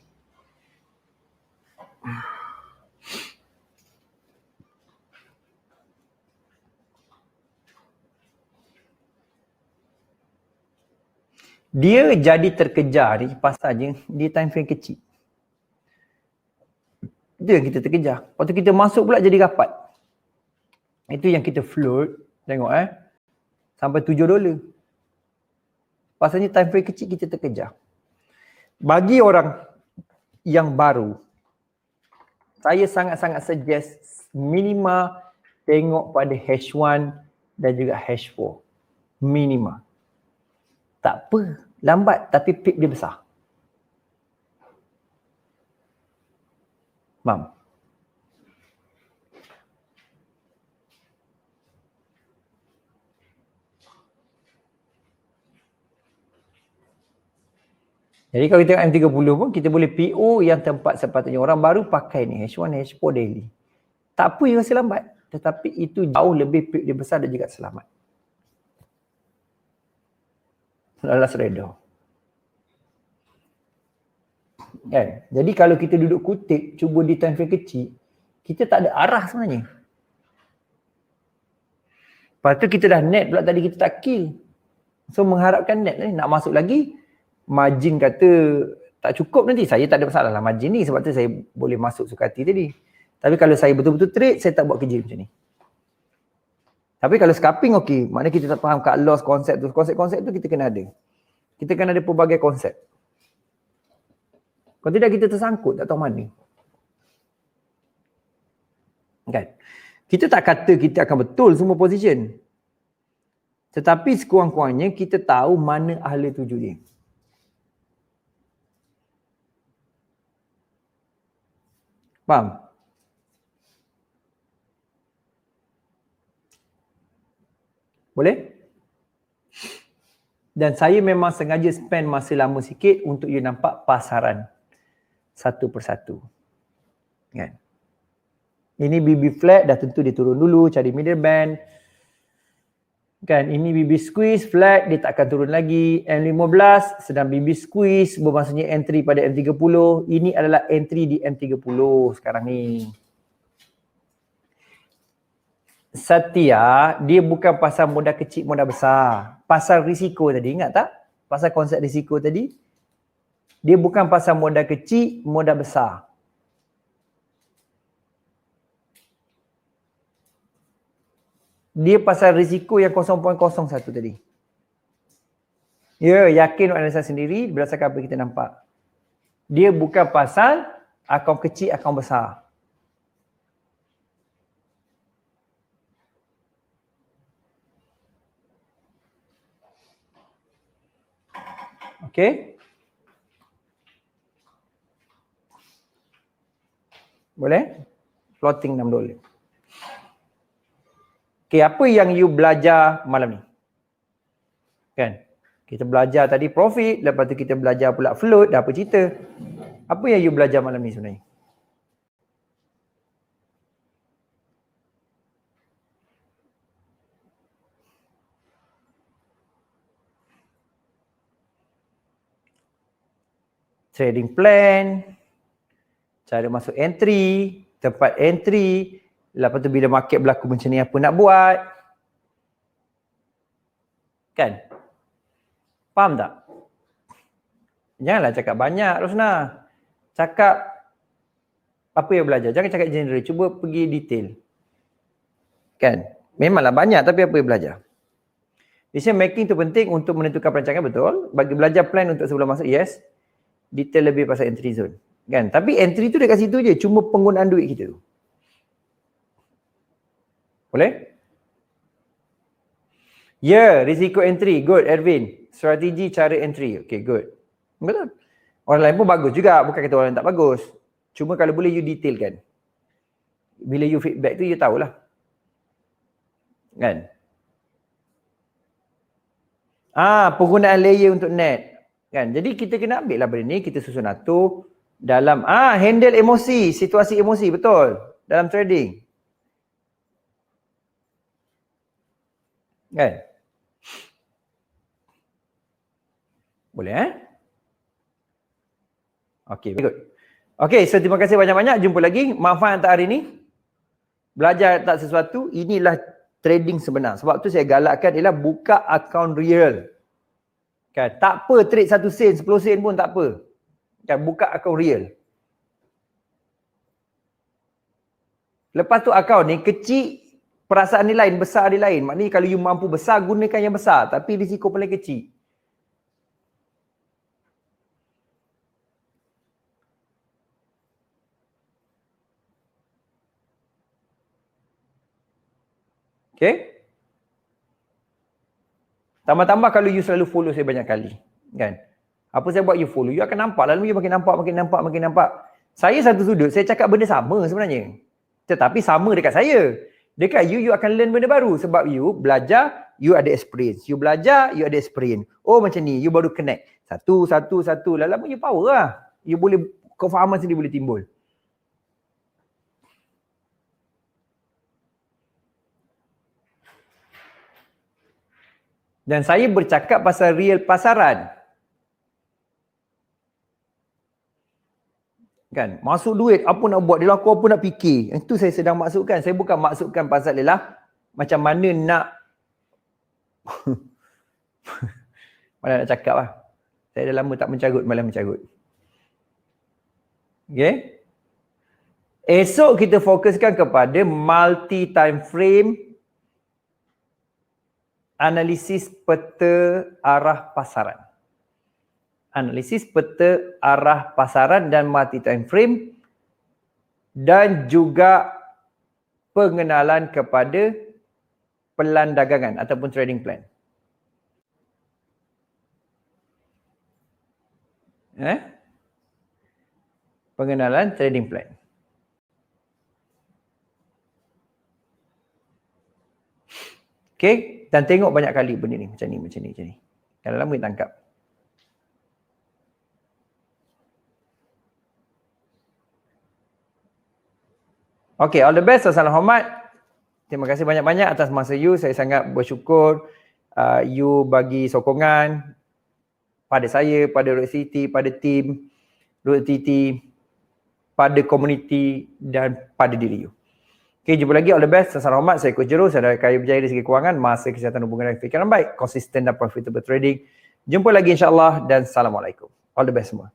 Speaker 1: Dia jadi terkejar ni pasalnya dia time frame kecil. Itu yang kita terkejar. Waktu kita masuk pula jadi rapat. Itu yang kita float. Tengok sampai $7. Pasalnya time frame kecil kita terkejar. Bagi orang yang baru, saya sangat-sangat suggest minima tengok pada H1 dan juga H4. Minima. Tak apa, lambat tapi peak dia besar. Faham? Jadi kalau kita tengok M30 pun kita boleh PO yang tempat sepatutnya orang baru pakai ni H1, H4 daily. Tak apa yang rasa lambat, tetapi itu jauh lebih peak dia besar dan juga selamat. Last trader. Kan? Jadi kalau kita duduk kutip, cuba di time frame kecil, kita tak ada arah sebenarnya. Lepas tu kita dah net pula tadi kita tak kill. So mengharapkan net ni nak masuk lagi, margin kata tak cukup nanti. Saya tak ada masalah lah margin ni sebab tu saya boleh masuk suka hati tadi. Tapi kalau saya betul-betul trade, saya tak buat kerja macam ni. Tapi kalau scalping okey, maknanya kita tak faham cut loss konsep tu. Konsep-konsep tu kita kena ada. Kita kena ada pelbagai konsep. Kalau tidak kita tersangkut tak tahu mana. Kan? Kita tak kata kita akan betul semua position. Tetapi sekurang-kurangnya kita tahu mana ahli tuju dia. Faham? Boleh? Dan saya memang sengaja spend masa lama sikit untuk you nampak pasaran satu persatu. Kan? Ini BB flat, dah tentu dia turun dulu, cari middle band. Kan, ini BB squeeze, flat, dia tak akan turun lagi. M15 sedang BB squeeze, bermaksudnya entry pada M30. Ini adalah entry di M30 sekarang ni. Satya, dia bukan pasal modal kecil, modal besar. Pasal risiko tadi, ingat tak? Pasal konsep risiko tadi. Dia bukan pasal modal kecil, modal besar. Dia pasal risiko yang 0.01 tadi. Ya, yakin analisa sendiri berdasarkan apa kita nampak. Dia bukan pasal akaun kecil, akaun besar. Okey? Boleh? Floating $6. Okey, apa yang you belajar malam ni? Kan? Kita belajar tadi profit, lepas tu kita belajar pula float, dah apa cerita? Apa yang you belajar malam ni sebenarnya? Trading plan, cara masuk entry, tempat entry, lepas tu bila market berlaku macam ni apa nak buat. Kan? Faham tak? Janganlah cakap banyak Rosnah. Cakap apa yang belajar. Jangan cakap general. Cuba pergi detail. Kan? Memanglah banyak tapi apa yang belajar. Decision making tu penting untuk menentukan perancangan, betul. Bagi belajar plan untuk sebelum masuk, yes. Detail lebih pasal entry zone. Kan? Tapi entry tu dekat situ je. Cuma penggunaan duit kita tu. Boleh? Ya, risiko entry. Good, Erwin. Strategi cara entry. Okay, good. Betul. Orang lain pun bagus juga. Bukan kata orang lain tak bagus. Cuma kalau boleh you detailkan. Bila you feedback tu you tahulah. Kan? Penggunaan layer untuk net. Kan? Jadi kita kena ambil lah benda ni, kita susun atur dalam handle emosi, situasi emosi, betul. Dalam trading. Kan? Boleh Okay, good. Okay, so terima kasih banyak-banyak. Jumpa lagi. Manfaat untuk hari ni. Belajar tak sesuatu, inilah trading sebenar. Sebab tu saya galakkan ialah buka akaun real. Kan? Tak apa trade 1 sen, 10 sen pun tak apa. Kan? Buka akaun real. Lepas tu akaun ni kecil, perasaan ni lain, besar dia lain. Maknanya kalau you mampu besar, gunakan yang besar. Tapi risiko paling kecil. Okay? Tambah-tambah kalau you selalu follow saya banyak kali. Kan? Apa saya buat you follow, you akan nampak. Lalu you makin nampak. Saya satu sudut, saya cakap benda sama sebenarnya. Tetapi sama dekat saya. Dekat you akan learn benda baru. Sebab you belajar, you ada experience. You belajar, you ada experience. Oh macam ni, you baru connect. Satu. Lama you power lah. You boleh, kefahaman sendiri boleh timbul. Dan saya bercakap pasal real pasaran. Kan? Masuk duit, apa nak buat? Dia laku apa nak fikir? Itu saya sedang maksudkan. Saya bukan maksudkan pasal ialah macam mana nak mana nak cakap lah. Saya dah lama tak mencarut, malah mencarut. Okay? Esok kita fokuskan kepada multi time frame analisis peta arah pasaran. Analisis peta arah pasaran dan multi time frame dan juga pengenalan kepada pelan dagangan ataupun trading plan. Pengenalan trading plan. Okay, dan tengok banyak kali benda ni macam ni. Kalau lama tangkap. Okay, all the best. Salam hormat. Terima kasih banyak-banyak atas masa you. Saya sangat bersyukur you bagi sokongan pada saya, pada Road City, pada tim Road City, pada komuniti dan pada diri you. Okay, jumpa lagi. All the best. Salam hormat. Saya Coach Jero. Saya kaya berjaya dari segi kewangan, masa, kesihatan, hubungan dan fikiran baik, konsisten dan profitable trading. Jumpa lagi insyaAllah dan Assalamualaikum. All the best semua.